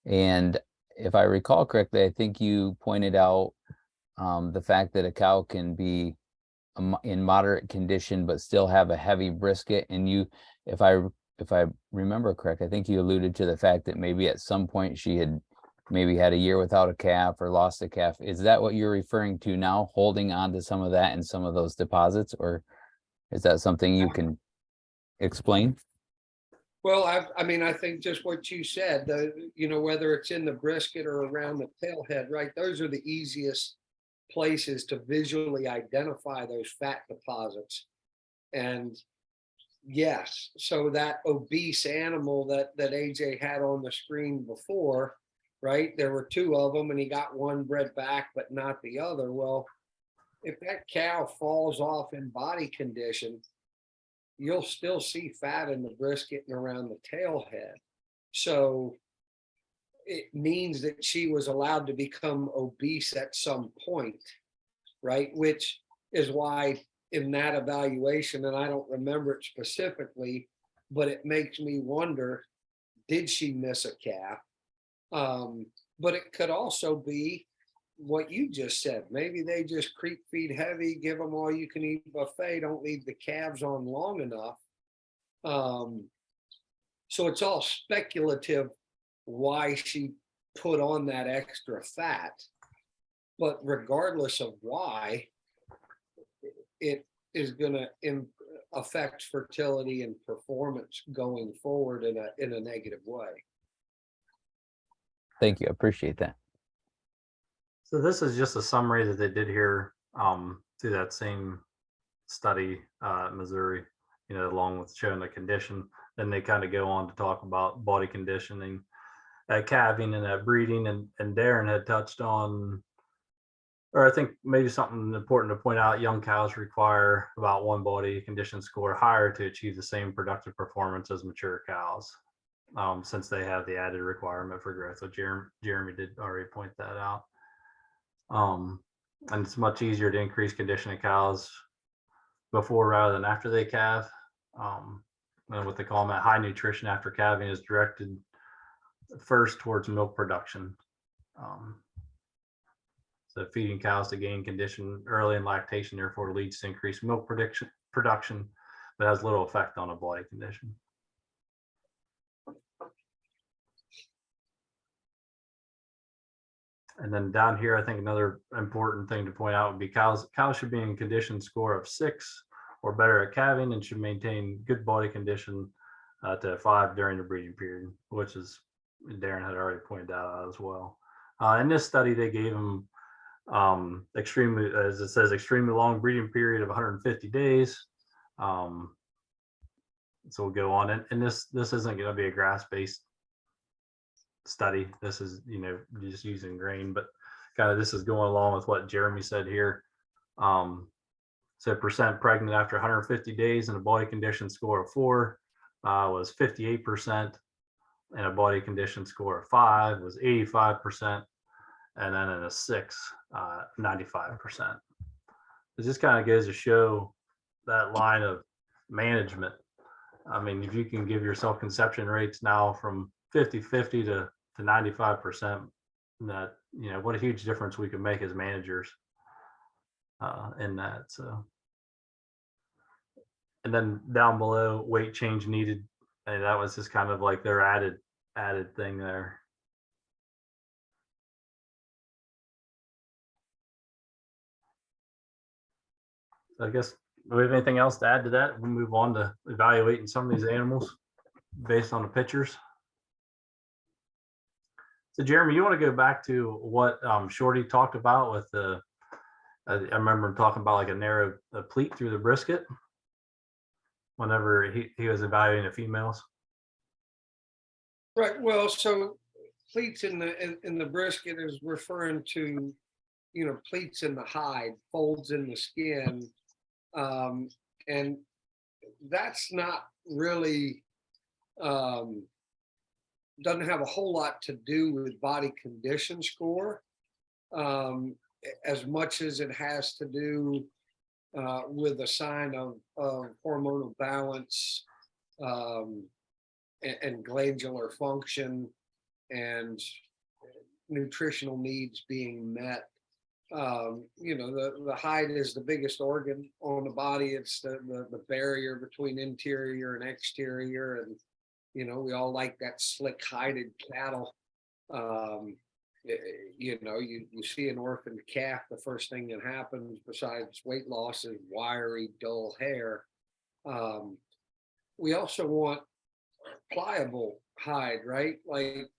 Speaker 4: and if I recall correctly, I think you pointed out the fact that a cow can be in moderate condition but still have a heavy brisket. And you, if I remember correct, I think you alluded to the fact that maybe at some point she had maybe had a year without a calf or lost a calf. Is that what you're referring to now, holding on to some of that and some of those deposits, or is that something you can explain?
Speaker 1: Well, I mean, I think just what you said, you know, whether it's in the brisket or around the tail head, right? Those are the easiest places to visually identify those fat deposits. And yes, so that obese animal that AJ had on the screen before, right? There were two of them and he got one bred back, but not the other. Well, if that cow falls off in body condition, you'll still see fat in the brisket and around the tail head. So it means that she was allowed to become obese at some point, right? Which is why in that evaluation, and I don't remember it specifically, but it makes me wonder, did she miss a calf? But it could also be what you just said. Maybe they just creep feed heavy, give them all you can eat buffet, don't leave the calves on long enough. So it's all speculative why she put on that extra fat. But regardless of why, it is going to affect fertility and performance going forward in a negative way.
Speaker 4: Thank you. I appreciate that.
Speaker 2: So this is just a summary that they did here through that same study at Missouri, you know, along with showing the condition. Then they kind of go on to talk about body conditioning at calving and at breeding. And Darren had touched on, or I think maybe something important to point out, young cows require about one body condition score higher to achieve the same productive performance as mature cows, since they have the added requirement for growth. So Jeremy did already point that out. And it's much easier to increase conditioning cows before rather than after they calve. And what they call them at high nutrition after calving is directed first towards milk production. So feeding cows to gain condition early in lactation therefore leads to increased milk production, but has little effect on a body condition. And then down here, I think another important thing to point out would be cows should be in condition score of 6 or better at calving and should maintain good body condition to 5 during the breeding period, which is Darren had already pointed out as well. In this study, they gave them extremely, as it says, extremely long breeding period of 150 days. So we'll go on, and this isn't going to be a grass-based study. This is, you know, just using grain, but kind of this is going along with what Jeremy said here. So percent pregnant after 150 days and a body condition score of 4 was 58%, and a body condition score of 5 was 85%, and then in a 6, 95%. It just kind of goes to show that line of management. I mean, if you can give yourself conception rates now from 50-50 to 95%, that, you know, what a huge difference we can make as managers in that. So, and then down below, weight change needed, and that was just kind of like their added thing there. I guess, do we have anything else to add to that? We'll move on to evaluating some of these animals based on the pictures. So Jeremy, you want to go back to what Shorty talked about with the, I remember him talking about like a narrow pleat through the brisket whenever he was evaluating the females.
Speaker 1: Right, well, so pleats in the brisket is referring to, you know, pleats in the hide, folds in the skin. And that's not really, doesn't have a whole lot to do with body condition score, as much as it has to do with a sign of hormonal balance, and glandular function and nutritional needs being met. You know, the hide is the biggest organ on the body. It's the barrier between interior and exterior. And, you know, we all like that slick hided cattle. You know, you see an orphaned calf, the first thing that happens besides weight loss is wiry, dull hair. We also want pliable hide, right? Like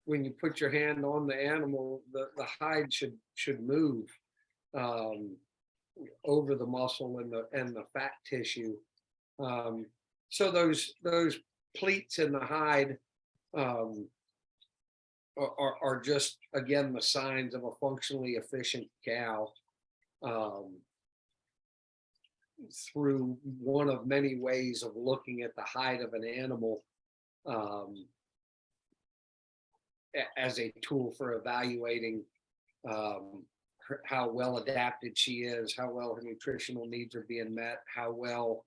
Speaker 1: when you put your hand on the animal, the hide should move over the muscle and the fat tissue. So those pleats in the hide are just, again, the signs of a functionally efficient cow, through one of many ways of looking at the hide of an animal, as a tool for evaluating how well adapted she is, how well her nutritional needs are being met, how well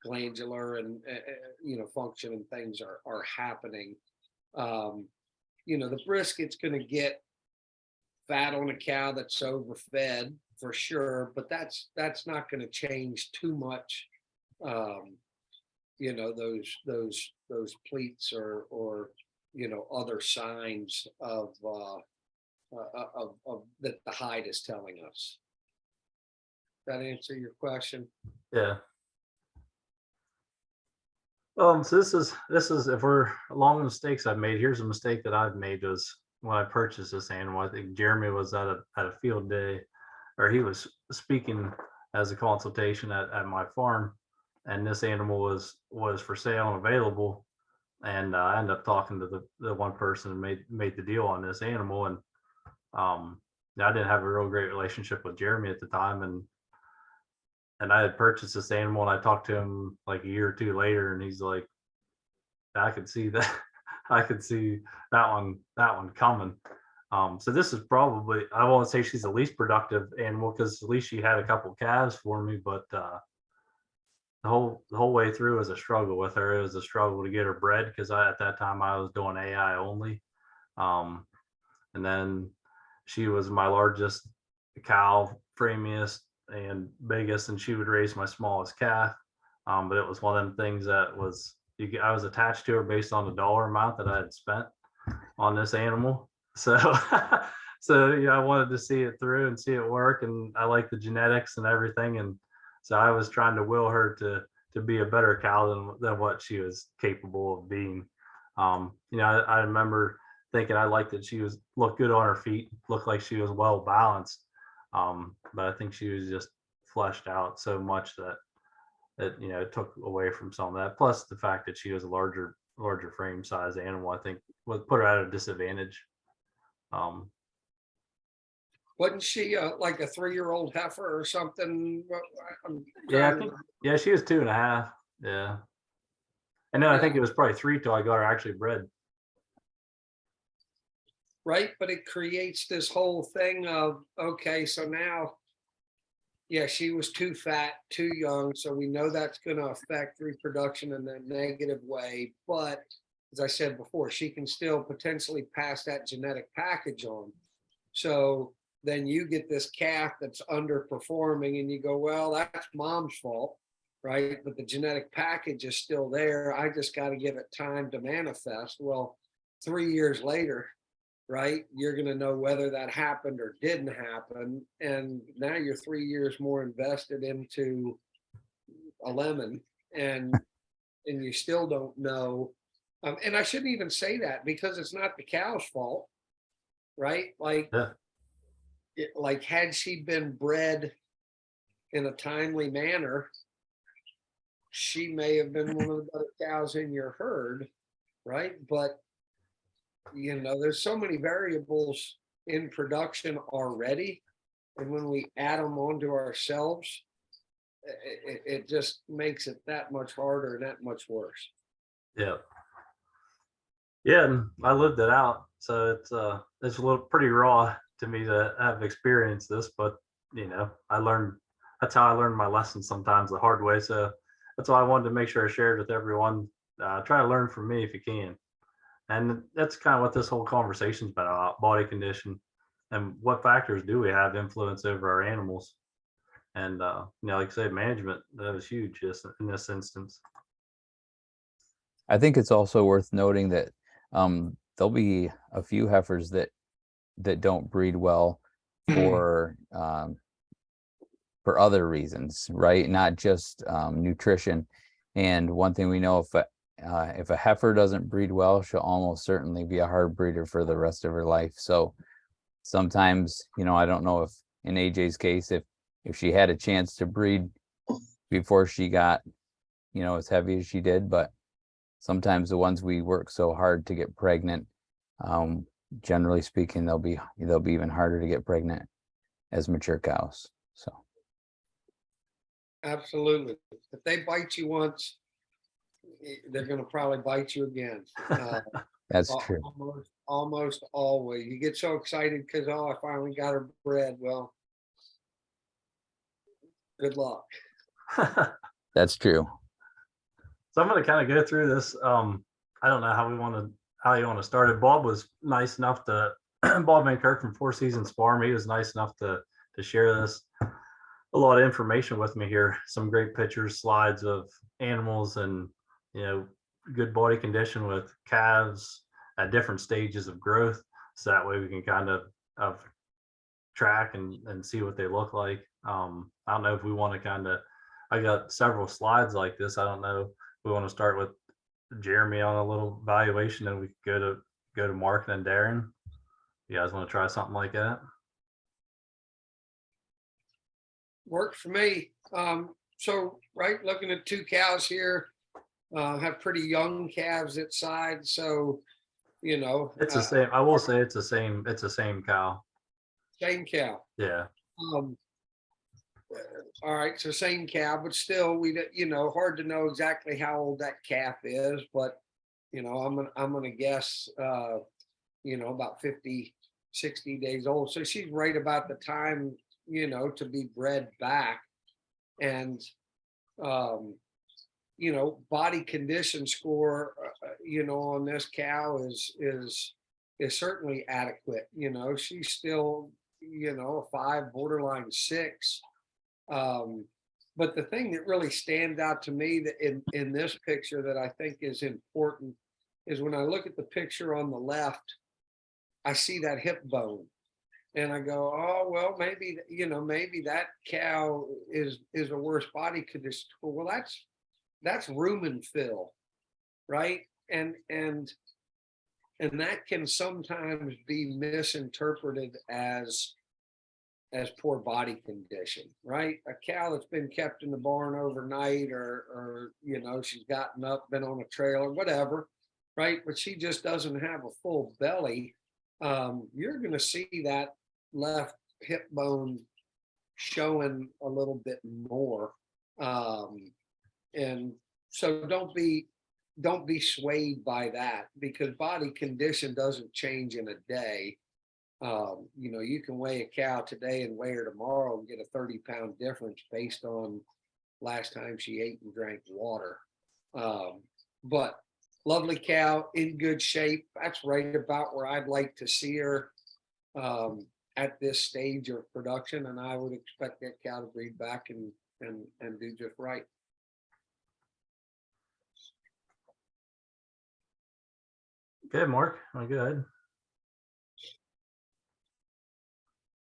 Speaker 1: glandular and you know, function and things are happening. You know, the brisket's going to get fat on a cow that's overfed for sure, but that's not going to change too much. You know, those pleats or you know, other signs of that the hide is telling us. That answer your question?
Speaker 2: Yeah. So this is if we're along the mistakes I've made, here's a mistake that I've made was when I purchased this animal. I think Jeremy was at a field day, or he was speaking as a consultation at my farm, and this animal was for sale and available. And I ended up talking to the one person and made the deal on this animal. And I didn't have a real great relationship with Jeremy at the time, and I had purchased this animal, and I talked to him like a year or two later, and he's like, I could see that, I could see that one coming. So this is probably, I won't say she's the least productive animal, because at least she had a couple calves for me, but the whole way through was a struggle with her. It was a struggle to get her bred, because at that time I was doing AI only. And then she was my largest cow, framiest and biggest, and she would raise my smallest calf. But it was one of them things that was, I was attached to her based on the dollar amount that I had spent on this animal. So so yeah, I wanted to see it through and see it work, and I like the genetics and everything, and so I was trying to will her to be a better cow than what she was capable of being. You know, I remember thinking I liked that she looked good on her feet, looked like she was well balanced. But I think she was just fleshed out so much that you know, it took away from some of that. Plus the fact that she was a larger frame size animal, I think would put her at a disadvantage.
Speaker 1: Wasn't she like a 3-year-old heifer or something?
Speaker 2: Yeah, she was 2.5. Yeah. And then I think it was probably 3 till I got her actually bred.
Speaker 1: Right, but it creates this whole thing of, okay, so now, yeah, she was too fat, too young, so we know that's going to affect reproduction in a negative way. But as I said before, she can still potentially pass that genetic package on. So then you get this calf that's underperforming, and you go, well, that's mom's fault, right? But the genetic package is still there. I just got to give it time to manifest. Well, 3 years later, right? You're going to know whether that happened or didn't happen. And now you're 3 years more invested into a lemon, and you still don't know. And I shouldn't even say that, because it's not the cow's fault, right? Like,
Speaker 2: Yeah.
Speaker 1: like had she been bred in a timely manner, she may have been one of the better cows in your herd, right? But there's so many variables in production already, and when we add them onto ourselves, it just makes it that much harder and that much worse.
Speaker 2: Yeah. Yeah, and I lived it out, so it's a little pretty raw to me to have experienced this, but I learned. That's how I learned my lessons sometimes the hard way. So that's why I wanted to make sure I shared with everyone. Try to learn from me if you can, and that's kind of what this whole conversation's been about: body condition, and what factors do we have influence over our animals. And like I said, management, that was huge just in this instance.
Speaker 4: I think it's also worth noting that there'll be a few heifers that don't breed well for other reasons, right? Not just nutrition. And one thing we know, if a heifer doesn't breed well, she'll almost certainly be a hard breeder for the rest of her life. So sometimes, I don't know if in AJ's case, if she had a chance to breed before she got, as heavy as she did, but sometimes the ones we work so hard to get pregnant, generally speaking, they'll be even harder to get pregnant as mature cows. So
Speaker 1: Absolutely. If they bite you once, they're going to probably bite you again.
Speaker 4: that's true.
Speaker 1: Almost always. You get so excited because, I finally got her bred. Well, good luck.
Speaker 4: That's true.
Speaker 2: So I'm going to kind of go through this. I don't know how you want to start it. Bob was nice enough to Bob Van Kirk from Four Seasons Farm. He was nice enough to share this, a lot of information with me here. Some great pictures, slides of animals, and good body condition with calves at different stages of growth. So that way we can kind of track and see what they look like. I don't know if we want to I got several slides like this. I don't know if we want to start with Jeremy on a little valuation, and we could go to Mark and then Darren. You guys want to try something like that?
Speaker 1: Worked for me. So, right, looking at two cows here, have pretty young calves at side. So,
Speaker 2: It's the same. I will say it's the same. It's the same cow.
Speaker 1: same cow.
Speaker 2: Yeah.
Speaker 1: All right, so same cow, but still, hard to know exactly how old that calf is, but I'm gonna guess, about 50, 60 days old. So she's right about the time, to be bred back. And body condition score, on this cow is certainly adequate. She's still, a 5, borderline 6. But the thing that really stands out to me that in this picture that I think is important is when I look at the picture on the left, I see that hip bone. And I go, oh, well, maybe that cow is a worse body condition. Well, that's rumen fill, right? And that can sometimes be misinterpreted as poor body condition, right? A cow that's been kept in the barn overnight, or she's gotten up, been on a trail or whatever, right? But she just doesn't have a full belly. You're going to see that left hip bone showing a little bit more. And so don't be swayed by that, because body condition doesn't change in a day. You can weigh a cow today and weigh her tomorrow and get a 30-pound difference based on last time she ate and drank water. But lovely cow, in good shape. That's right about where I'd like to see her at this stage of production, and I would expect that cow to breed back and do just right.
Speaker 2: Okay, Mark, go ahead.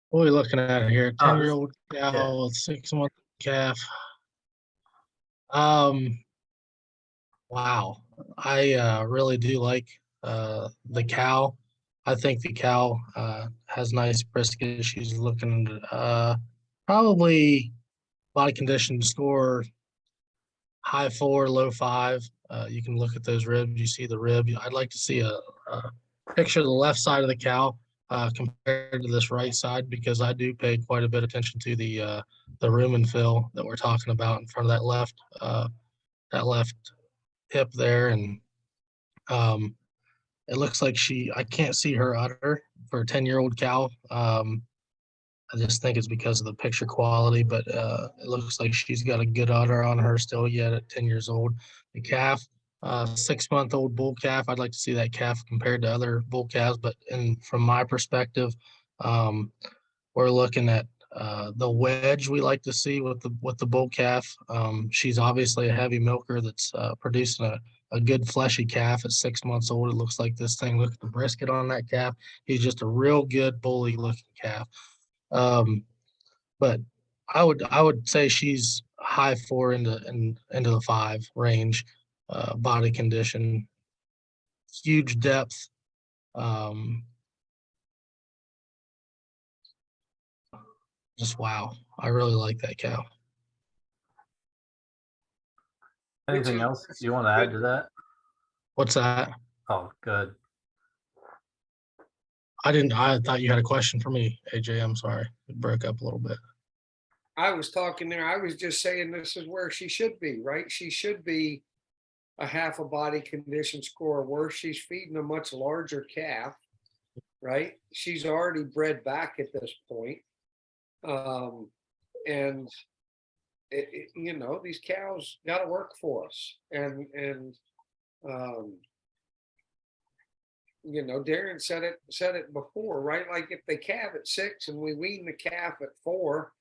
Speaker 3: What are we looking at here?
Speaker 2: Oh,
Speaker 3: 10-year-old cow, 6-month calf. Wow. I really do like the cow. I think the cow has nice brisket. She's looking probably body condition score high 4, low 5. You can look at those ribs. You see the rib. I'd like to see a picture of the left side of the cow compared to this right side, because I do pay quite a bit of attention to the rumen fill that we're talking about in front of that left hip there. And it looks like I can't see her udder for a 10-year-old cow. I just think it's because of the picture quality, but it looks like she's got a good udder on her still yet at 10 years old. The calf, 6-month-old bull calf. I'd like to see that calf compared to other bull calves, but from my perspective, we're looking at the wedge we like to see with the bull calf. She's obviously a heavy milker that's producing a good fleshy calf at 6 months old. It looks like this thing. Look at the brisket on that calf. He's just a real good bully looking calf. But I would say she's high 4 into the 5 range. Body condition, huge depth. Just wow. I really like that cow.
Speaker 2: Anything else you want to add to that?
Speaker 3: What's that?
Speaker 2: Oh, good.
Speaker 3: I thought you had a question for me, AJ. I'm sorry. It broke up a little bit.
Speaker 1: I was talking there. I was just saying this is where she should be, right? She should be a half a body condition score where she's feeding a much larger calf, right? She's already bred back at this point. And these cows got to work for us. And Darren said it before, right? Like if they calve at 6 and we wean the calf at 4,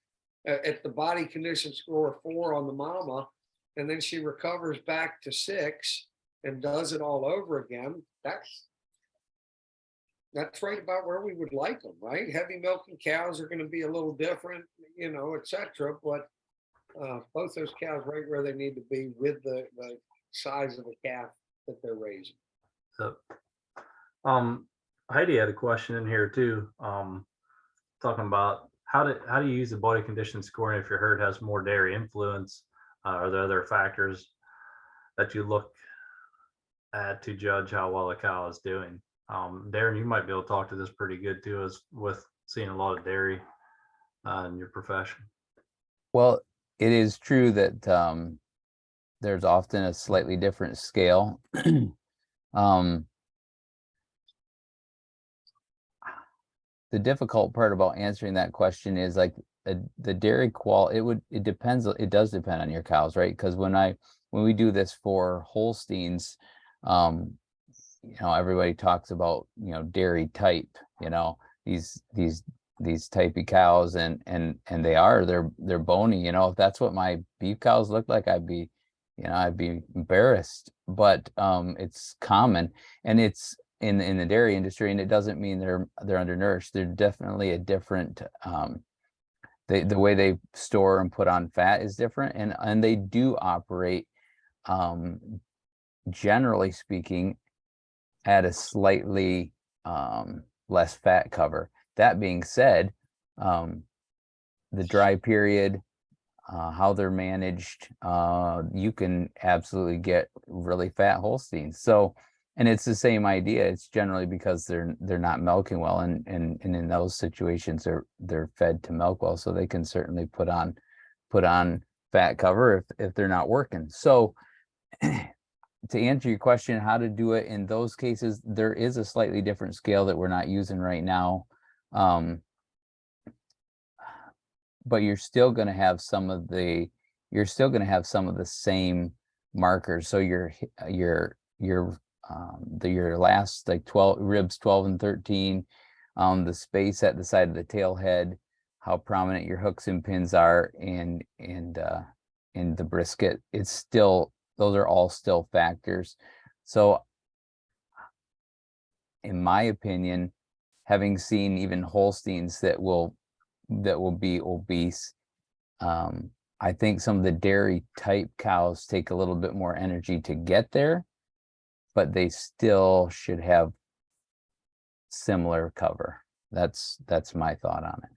Speaker 1: at the body condition score of 4 on the mama, and then she recovers back to 6 and does it all over again, that's right about where we would like them, right? Heavy milking cows are going to be a little different, etc. But both those cows right where they need to be with the size of the calf that they're raising.
Speaker 2: So, Heidi had a question in here too, talking about how do you use the body condition scoring if your herd has more dairy influence? Are there other factors that you look at to judge how well a cow is doing? Darren, you might be able to talk to this pretty good too, as with seeing a lot of dairy in your profession.
Speaker 4: Well, it is true that there's often a slightly different scale. The difficult part about answering that question is like the dairy quality. It depends. It does depend on your cows, right? Because when we do this for Holsteins, everybody talks about dairy type. These typey cows, and they're bony. If that's what my beef cows look like, I'd be embarrassed. But it's common, and it's in the dairy industry, and it doesn't mean they're undernourished. They're definitely a different the way they store and put on fat is different, and they do operate generally speaking at a slightly less fat cover. That being said, the dry period, how they're managed, you can absolutely get really fat Holsteins. So, and it's the same idea. It's generally because they're not milking well, and in those situations they're fed to milk well, so they can certainly put on fat cover if they're not working. So to answer your question, how to do it in those cases, there is a slightly different scale that we're not using right now. But you're still going to have some of the same markers. So your last like 12 ribs, 12 and 13, the space at the side of the tail head, how prominent your hooks and pins are, and the brisket, those are all still factors. So in my opinion, having seen even Holsteins that will that will be obese. I think some of the dairy type cows take a little bit more energy to get there, but they still should have similar cover. That's my thought on it.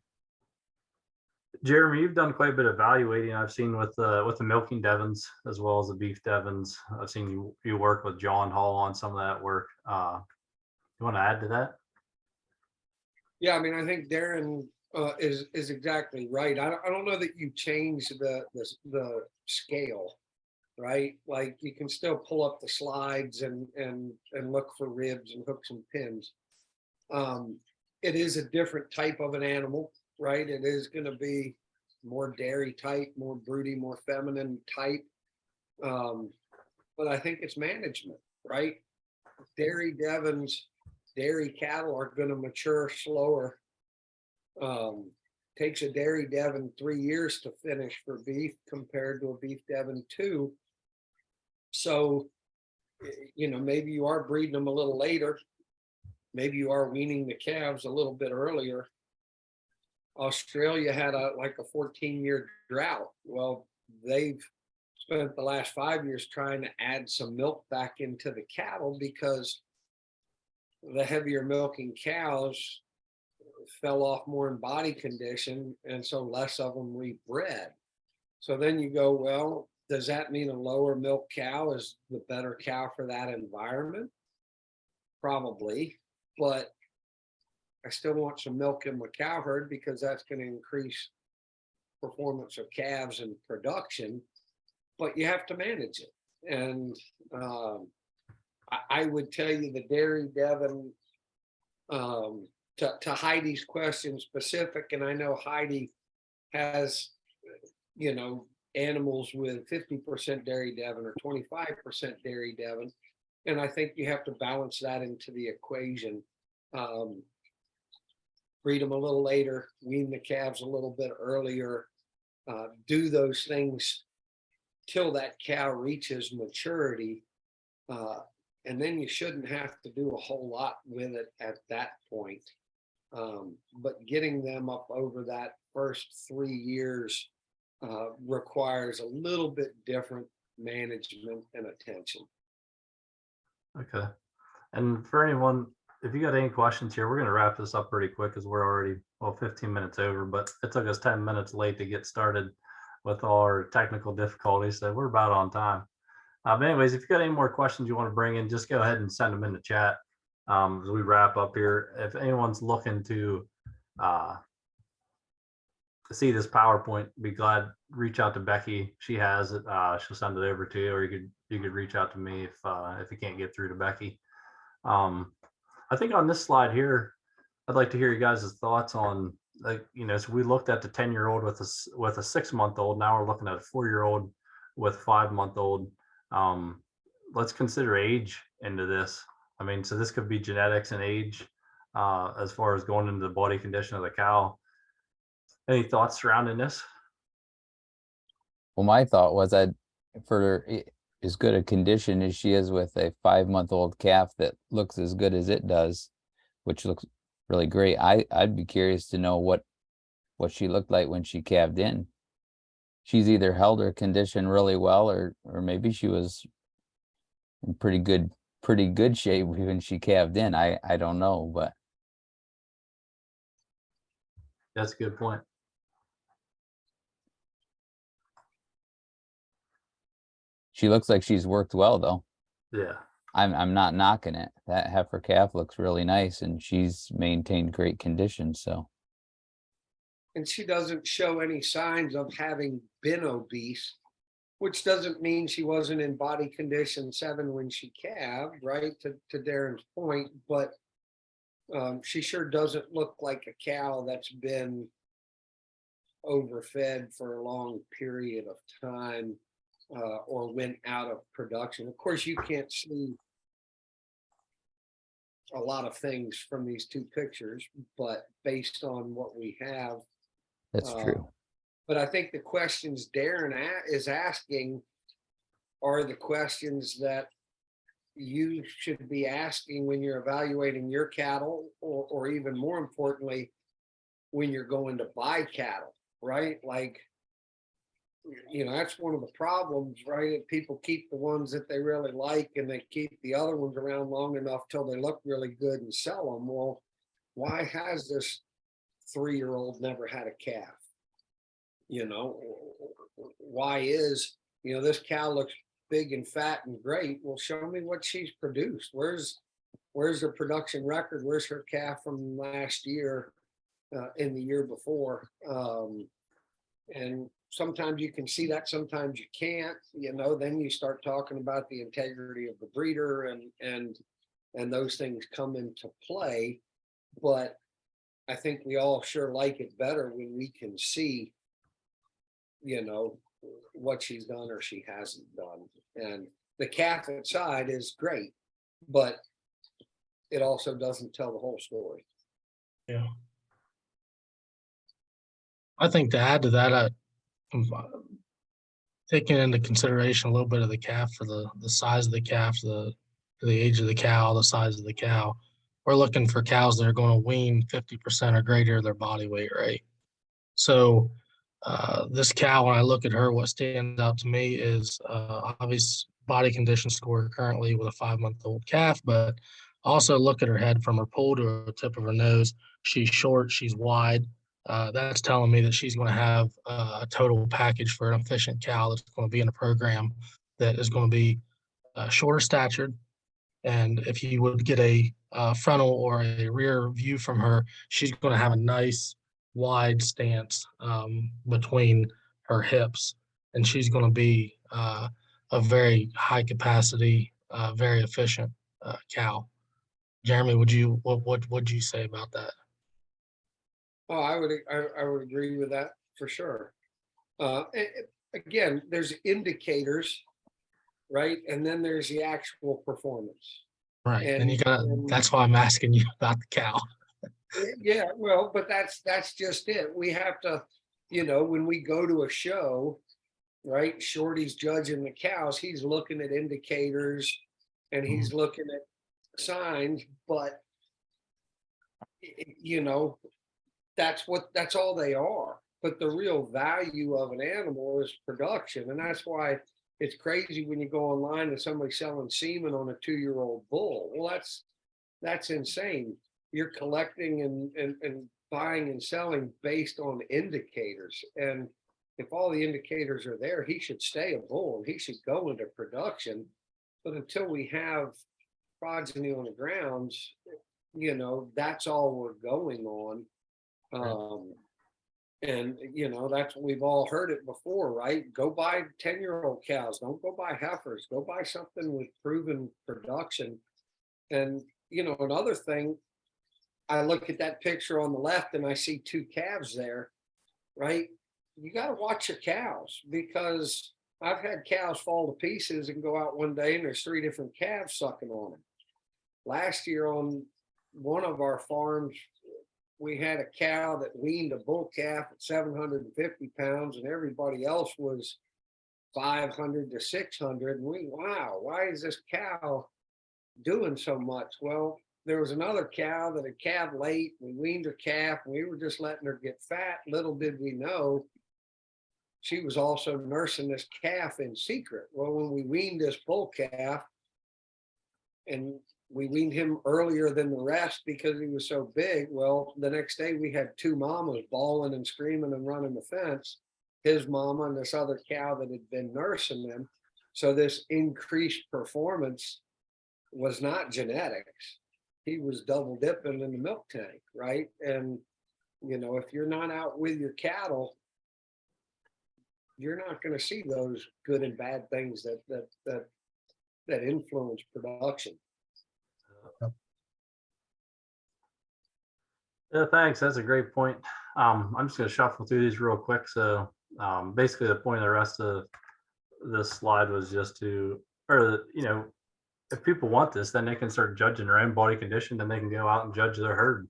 Speaker 2: Jeremy, you've done quite a bit of evaluating. I've seen with the milking Devons as well as the beef Devons. I've seen you work with John Hall on some of that work. You want to add to that?
Speaker 1: Yeah, I mean, I think Darren is exactly right. I don't know that you change the scale, right? Like you can still pull up the slides and look for ribs and hooks and pins. It is a different type of an animal, right? It is going to be more dairy type, more broody, more feminine type. But I think it's management, right? Dairy Devons, dairy cattle are going to mature slower. Takes a dairy Devon 3 years to finish for beef compared to a beef Devon 2. So, maybe you are breeding them a little later. Maybe you are weaning the calves a little bit earlier. Australia had a 14-year drought. Well, they've spent the last 5 years trying to add some milk back into the cattle because the heavier milking cows fell off more in body condition, and so less of them rebred. So then you go, well, does that mean a lower milk cow is the better cow for that environment? Probably, but I still want some milk in my cow herd because that's going to increase performance of calves and production, but you have to manage it. And I would tell you the dairy Devon, to Heidi's question specific, and I know Heidi has, animals with 50% dairy Devon or 25% dairy Devon. And I think you have to balance that into the equation. Breed them a little later, wean the calves a little bit earlier, do those things till that cow reaches maturity. And then you shouldn't have to do a whole lot with it at that point. But getting them up over that first 3 years requires a little bit different management and attention.
Speaker 2: Okay. And for anyone, if you got any questions here, we're going to wrap this up pretty quick because we're already 15 minutes over, but it took us 10 minutes late to get started with all our technical difficulties, so we're about on time. But anyways, if you got any more questions you want to bring in, just go ahead and send them in the chat as we wrap up here. If anyone's looking to see this PowerPoint, be glad reach out to Becky. She has it. She'll send it over to you, or you could reach out to me if you can't get through to Becky. I think on this slide here, I'd like to hear you guys' thoughts on, so we looked at the 10-year-old with a 6-month-old. Now we're looking at a 4-year-old with 5-month-old. Let's consider age into this. I mean, so this could be genetics and age as far as going into the body condition of the cow. Any thoughts surrounding this?
Speaker 4: Well, my thought was for as good a condition as she is with a 5-month-old calf that looks as good as it does, which looks really great. I'd be curious to know what she looked like when she calved in. She's either held her condition really well, or maybe she was in pretty good shape when she calved in. I don't know, but
Speaker 2: That's a good point.
Speaker 4: she looks like she's worked well, though.
Speaker 2: Yeah.
Speaker 4: I'm not knocking it. That heifer calf looks really nice, and she's maintained great condition. So,
Speaker 1: And she doesn't show any signs of having been obese, which doesn't mean she wasn't in body condition 7 when she calved, right? To Darren's point, but she sure doesn't look like a cow that's been overfed for a long period of time or went out of production. Of course, you can't see a lot of things from these two pictures, but based on what we have,
Speaker 4: that's true.
Speaker 1: But I think the questions Darren is asking are the questions that you should be asking when you're evaluating your cattle, or even more importantly, when you're going to buy cattle, right? Like, that's one of the problems, right? People keep the ones that they really like and they keep the other ones around long enough till they look really good and sell them. Well, why has this 3-year-old never had a calf? Why is, this cow looks big and fat and great. Well, show me what she's produced. Where's the production record? Where's her calf from last year, and the year before? And sometimes you can see that, sometimes you can't, then you start talking about the integrity of the breeder and those things come into play. But I think we all sure like it better when we can see, what she's done or she hasn't done. And the calf side is great, but it also doesn't tell the whole story.
Speaker 3: Yeah. I think to add to that, taking into consideration a little bit of the calf for the size of the calf, the age of the cow, the size of the cow. We're looking for cows that are going to wean 50% or greater of their body weight, right? So this cow, when I look at her, what stands out to me is obvious body condition score currently with a 5-month-old calf, but also look at her head from her poll to the tip of her nose. She's short, she's wide. That's telling me that she's going to have a total package for an efficient cow that's going to be in a program that is going to be shorter statured. And if you would get a frontal or a rear view from her, she's going to have a nice wide stance between her hips, and she's going to be a very high capacity, very efficient cow. Jeremy, what would you say about that?
Speaker 1: Oh, I would agree with that for sure. Again, there's indicators, right? And then there's the actual performance.
Speaker 3: Right. And
Speaker 1: And
Speaker 3: that's why I'm asking you about the cow.
Speaker 1: yeah, well, but that's just it. We have to, when we go to a show, right? Shorty's judging the cows, he's looking at indicators and he's looking at signs, but that's all they are. But the real value of an animal is production. And that's why it's crazy when you go online and somebody's selling semen on a 2-year-old bull. Well, that's insane. You're collecting and buying and selling based on indicators. And if all the indicators are there, he should stay a bull. He should go into production. But until we have progeny on the grounds, that's all we're going on. And that's what we've all heard it before, right? Go buy 10-year-old cows. Don't go buy heifers. Go buy something with proven production. And another thing, I look at that picture on the left and I see 2 calves there, right? You got to watch your cows, because I've had cows fall to pieces and go out one day and there's 3 different calves sucking on them. Last year on one of our farms, we had a cow that weaned a bull calf at 750 pounds and everybody else was 500 to 600. And wow, why is this cow doing so much? Well, there was another cow that had calved late. We weaned her calf and we were just letting her get fat. Little did we know she was also nursing this calf in secret. Well, when we weaned this bull calf, and we weaned him earlier than the rest because he was so big. Well, the next day we had 2 mamas bawling and screaming and running the fence, his mama and this other cow that had been nursing them. So this increased performance was not genetics. He was double dipping in the milk tank, right? And, if you're not out with your cattle, you're not going to see those good and bad things that influence production.
Speaker 2: Yeah, thanks. That's a great point. I'm just going to shuffle through these real quick. So basically the point of the rest of this slide was just to, if people want this, then they can start judging their own body condition, then they can go out and judge their herd.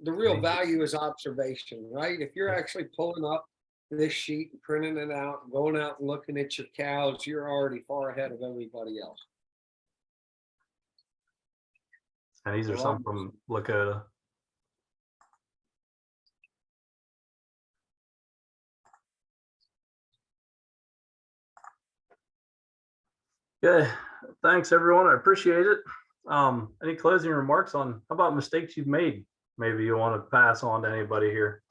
Speaker 1: The real value is observation, right? If you're actually pulling up this sheet and printing it out, going out and looking at your cows, you're already far ahead of everybody else.
Speaker 2: And these are some from Lakota. Okay, thanks everyone. I appreciate it. Any closing remarks on how about mistakes you've made? Maybe you want to pass on to anybody here.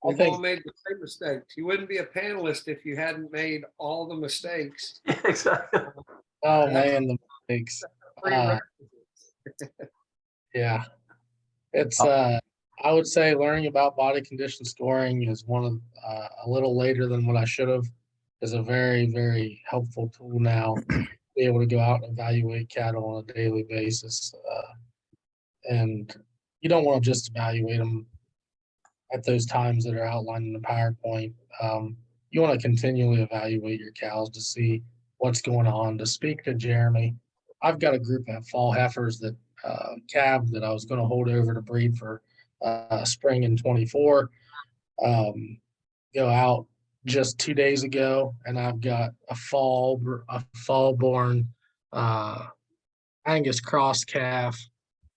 Speaker 1: We've
Speaker 3: think-
Speaker 1: all made the same mistakes. You wouldn't be a panelist if you hadn't made all the mistakes.
Speaker 2: Exactly.
Speaker 3: Oh, man, the mistakes. Yeah. It's, I would say learning about body condition scoring is one of, a little later than what I should have, is a very, very helpful tool now. To be able to go out and evaluate cattle on a daily basis. And you don't want to just evaluate them at those times that are outlined in the PowerPoint. You want to continually evaluate your cows to see what's going on. To speak to Jeremy, I've got a group of fall heifers that calved that I was going to hold over to breed for spring in 24. Go out just 2 days ago, and I've got a fall born Angus cross calf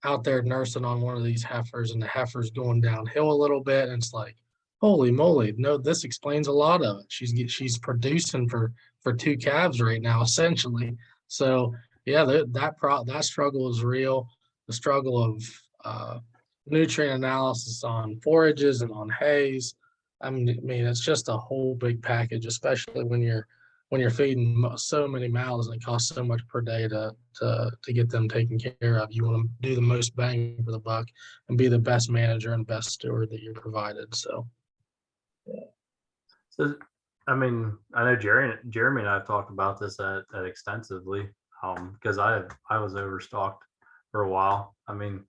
Speaker 3: out there nursing on one of these heifers, and the heifer's going downhill a little bit, and it's like, holy moly, no, this explains a lot of it. She's producing for 2 calves right now, essentially. So yeah, that struggle is real. The struggle of nutrient analysis on forages and on hays. I mean, it's just a whole big package, especially when you're feeding so many mouths and it costs so much per day to get them taken care of. You want to do the most bang for the buck and be the best manager and best steward that you're provided. So,
Speaker 2: So, I mean, I know Jeremy and I have talked about this at extensively, because I was overstocked for a while. I mean,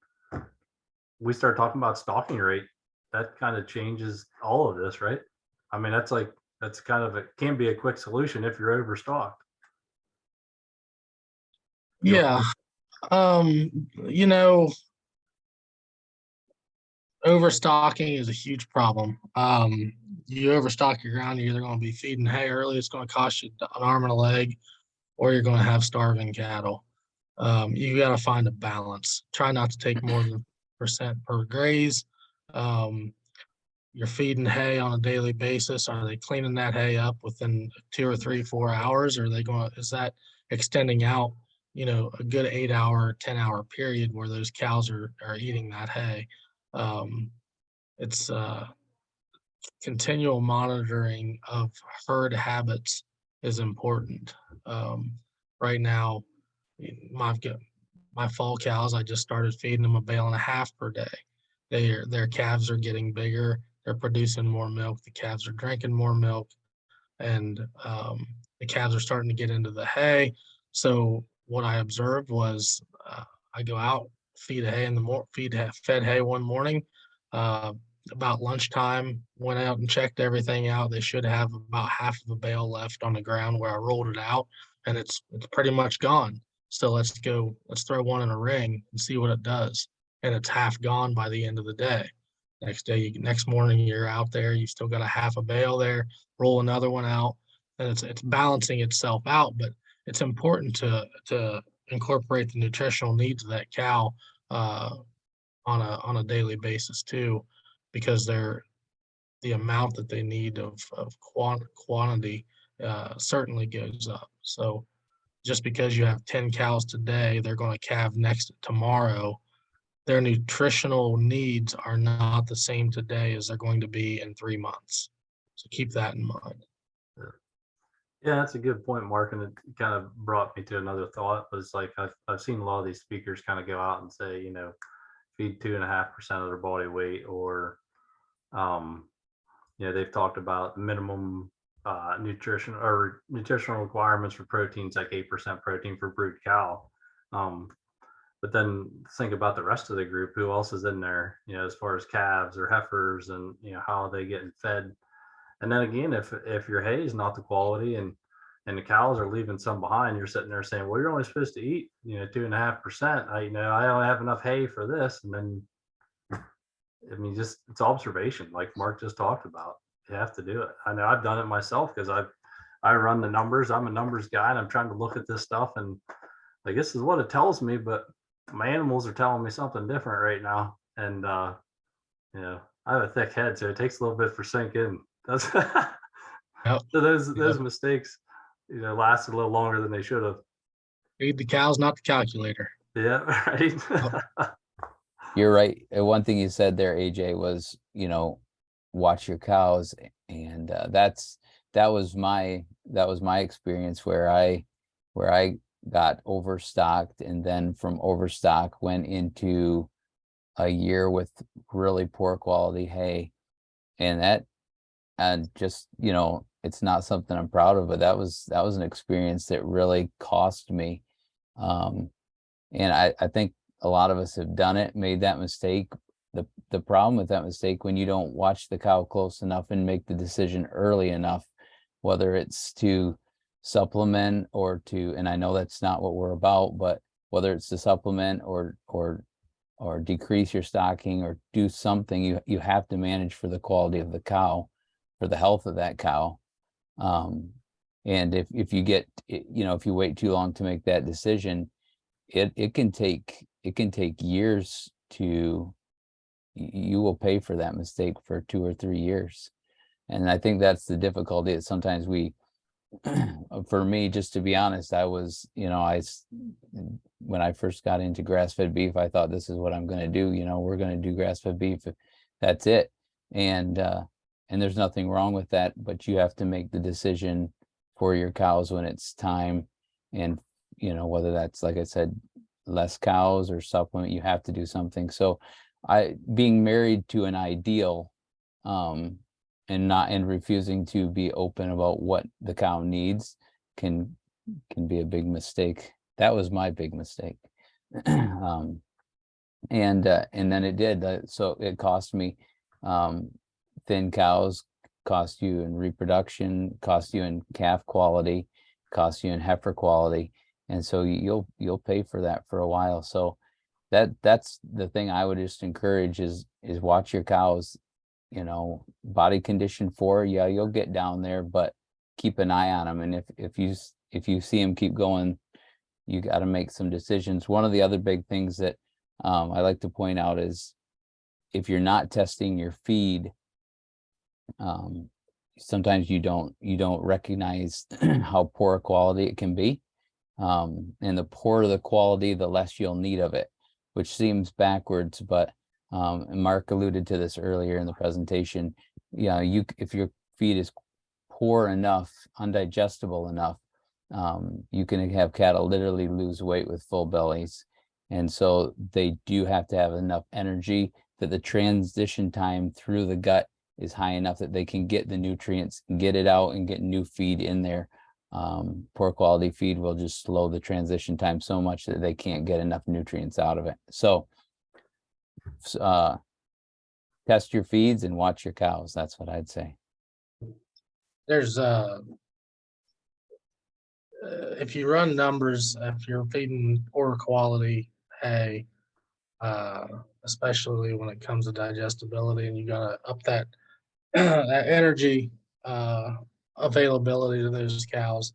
Speaker 2: we start talking about stocking rate, that kind of changes all of this, right? I mean, that's kind of can be a quick solution if you're overstocked.
Speaker 3: yeah, you know, overstocking is a huge problem. You overstock your ground, you're either going to be feeding hay early, it's going to cost you an arm and a leg, or you're going to have starving cattle. You got to find a balance. Try not to take more than % per graze. You're feeding hay on a daily basis. Are they cleaning that hay up within 2 or 3, 4 hours? Or are they is that extending out, a good 8-hour, 10-hour period where those cows are eating that hay? It's continual monitoring of herd habits is important. Right now, my fall cows, I just started feeding them a bale and a half per day. Their calves are getting bigger. They're producing more milk. The calves are drinking more milk, and the calves are starting to get into the hay. So what I observed was I go out, feed fed hay one morning. About lunchtime, went out and checked everything out. They should have about half of a bale left on the ground where I rolled it out, and it's pretty much gone. So let's throw one in a ring and see what it does. And it's half gone by the end of the day. Next morning, you're out there, you still got a half a bale there, roll another one out, and it's balancing itself out. But it's important to incorporate the nutritional needs of that cow on a daily basis too, because the amount that they need of quantity certainly goes up. So just because you have 10 cows today, they're going to calve tomorrow. Their nutritional needs are not the same today as they're going to be in 3 months. So keep that in mind.
Speaker 2: Yeah, that's a good point, Mark. And it kind of brought me to another thought. But it's like I've seen a lot of these speakers kind of go out and say, feed 2.5% of their body weight, or they've talked about minimum nutritional requirements for proteins, like 8% protein for brood cow. But then think about the rest of the group, who else is in there, as far as calves or heifers, and how are they getting fed. And then again, if your hay is not the quality and the cows are leaving some behind, you're sitting there saying, well, you're only supposed to eat 2.5%. I don't have enough hay for this. And then it's observation, like Mark just talked about. You have to do it. I know I've done it myself, because I run the numbers. I'm a numbers guy, and I'm trying to look at this stuff, and like, this is what it tells me, but my animals are telling me something different right now. And you know, I have a thick head, so it takes a little bit for sink in. That's
Speaker 3: Yep.
Speaker 2: so those
Speaker 3: Yep.
Speaker 2: mistakes, you know, lasted a little longer than they should have.
Speaker 3: Read the cows, not the calculator.
Speaker 2: Yeah, right.
Speaker 4: You're right. One thing you said there, AJ, was, watch your cows. And that was my experience where I got overstocked, and then from overstock went into a year with really poor quality hay. And just, it's not something I'm proud of, but that was an experience that really cost me. And I think a lot of us have done it, made that mistake. The problem with that mistake, when you don't watch the cow close enough and make the decision early enough, whether it's to supplement or to, and I know that's not what we're about, but whether it's to supplement or decrease your stocking or do something, you have to manage for the quality of the cow, for the health of that cow. And if you get, if you wait too long to make that decision, it can take years to, you will pay for that mistake for 2 or 3 years. And I think that's the difficulty that sometimes we, for me, just to be honest, I was, when I first got into grass-fed beef, I thought, this is what I'm going to do. We're going to do grass-fed beef. That's it. And there's nothing wrong with that, but you have to make the decision for your cows when it's time. And, whether that's, like I said, less cows or supplement, you have to do something. So being married to an ideal, and refusing to be open about what the cow needs can be a big mistake. That was my big mistake. And then it did. So it cost me, thin cows cost you in reproduction, cost you in calf quality, cost you in heifer quality. And so you'll pay for that for a while. So that's the thing I would just encourage is watch your cows, body condition you'll get down there, but keep an eye on them. And if you see them keep going, you got to make some decisions. One of the other big things that I like to point out is, if you're not testing your feed, sometimes you don't recognize how poor quality it can be. And the poorer the quality, the less you'll need of it, which seems backwards, but and Mark alluded to this earlier in the presentation. If your feed is poor enough, undigestible enough, you can have cattle literally lose weight with full bellies. And so they do have to have enough energy that the transition time through the gut is high enough that they can get the nutrients, get it out, and get new feed in there. Poor quality feed will just slow the transition time so much that they can't get enough nutrients out of it. So test your feeds and watch your cows. That's what I'd say.
Speaker 3: There's if you run numbers, if you're feeding poor quality hay, especially when it comes to digestibility, and you gotta up that that energy availability to those cows,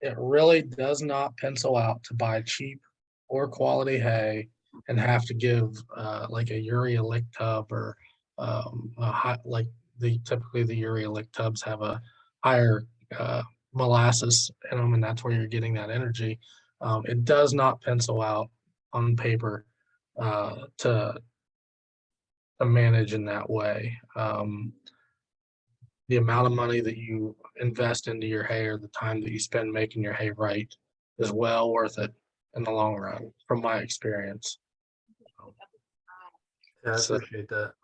Speaker 3: it really does not pencil out to buy cheap or quality hay and have to give like a urea lick tub or like typically the urea lick tubs have a higher molasses in them, and that's where you're getting that energy. It does not pencil out on paper to manage in that way. The amount of money that you invest into your hay or the time that you spend making your hay right is well worth it in the long run, from my experience.
Speaker 2: Yeah, I
Speaker 3: So-
Speaker 2: appreciate that.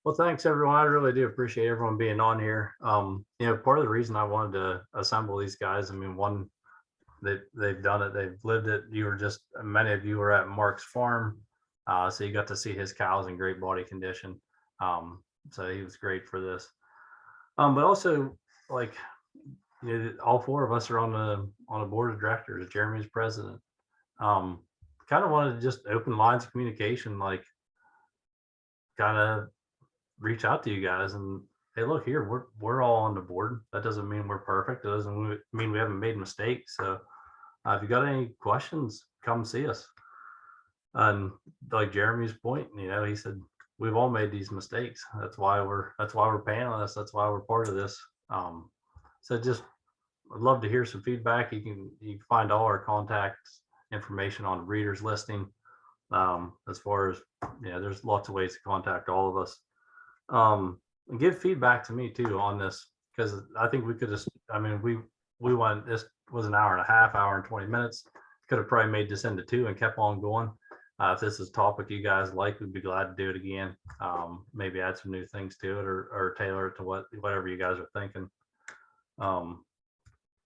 Speaker 2: Well, thanks everyone. I really do appreciate everyone being on here. Part of the reason I wanted to assemble these guys, one, they've done it, they've lived it. Many of you were at Mark's farm, so you got to see his cows in great body condition. So he was great for this. But also, all 4 of us are on the board of directors. Jeremy's president. Kind of wanted to just open lines of communication, kind of reach out to you guys and hey, look here, we're all on the board. That doesn't mean we're perfect. It doesn't mean we haven't made mistakes. So if you got any questions, come see us. And like Jeremy's point, he said we've all made these mistakes. That's why we're panelists. That's why we're part of this. So just I'd love to hear some feedback. You can find all our contact information on the readers listing. As far as there's lots of ways to contact all of us. And give feedback to me too on this, because I think we could just, we went, this was an hour and a half, hour and 20 minutes. Could have probably made this into 2 and kept on going. If this is a topic you guys like, we'd be glad to do it again. Maybe add some new things to it or tailor it to whatever you guys are thinking. So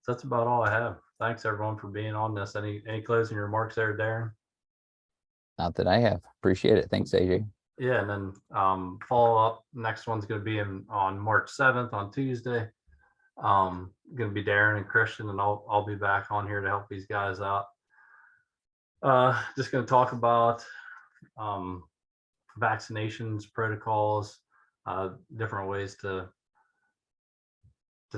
Speaker 2: that's about all I have. Thanks everyone for being on this. Any closing remarks there, Darren?
Speaker 4: Not that I have. Appreciate it. Thanks, AJ.
Speaker 2: Yeah, and then follow up. Next one's going to be on March 7th on Tuesday. Going to be Darren and Christian, and I'll be back on here to help these guys out. Just going to talk about vaccinations, protocols, different ways to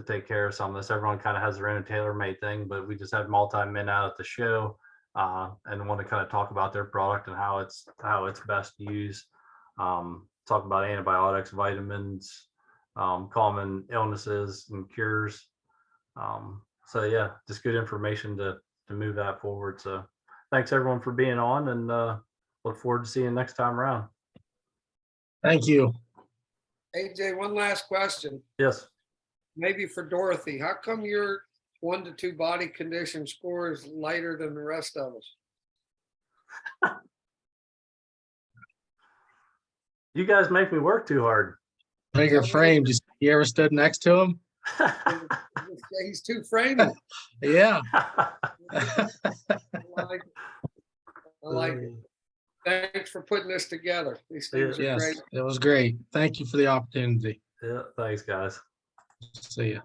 Speaker 2: take care of some of this. Everyone kind of has their own tailor-made thing, but we just had multi-men out at the show and want to kind of talk about their product and how it's best used. Talk about antibiotics, vitamins, common illnesses and cures. So yeah, just good information to move that forward. So thanks everyone for being on, and look forward to seeing you next time around.
Speaker 3: Thank you.
Speaker 1: AJ, one last question,
Speaker 2: Yes.
Speaker 1: maybe for Dorothy. How come your 1 to 2 body condition score is lighter than the rest of us?
Speaker 2: You guys make me work too hard.
Speaker 3: Bigger frame. You ever stood next to him?
Speaker 1: He's too framing.
Speaker 3: Yeah.
Speaker 1: I like it. Thanks for putting this together. These things are
Speaker 3: Yes,
Speaker 1: great.
Speaker 3: it was great. Thank you for the opportunity.
Speaker 2: Yeah, thanks guys.
Speaker 3: See ya.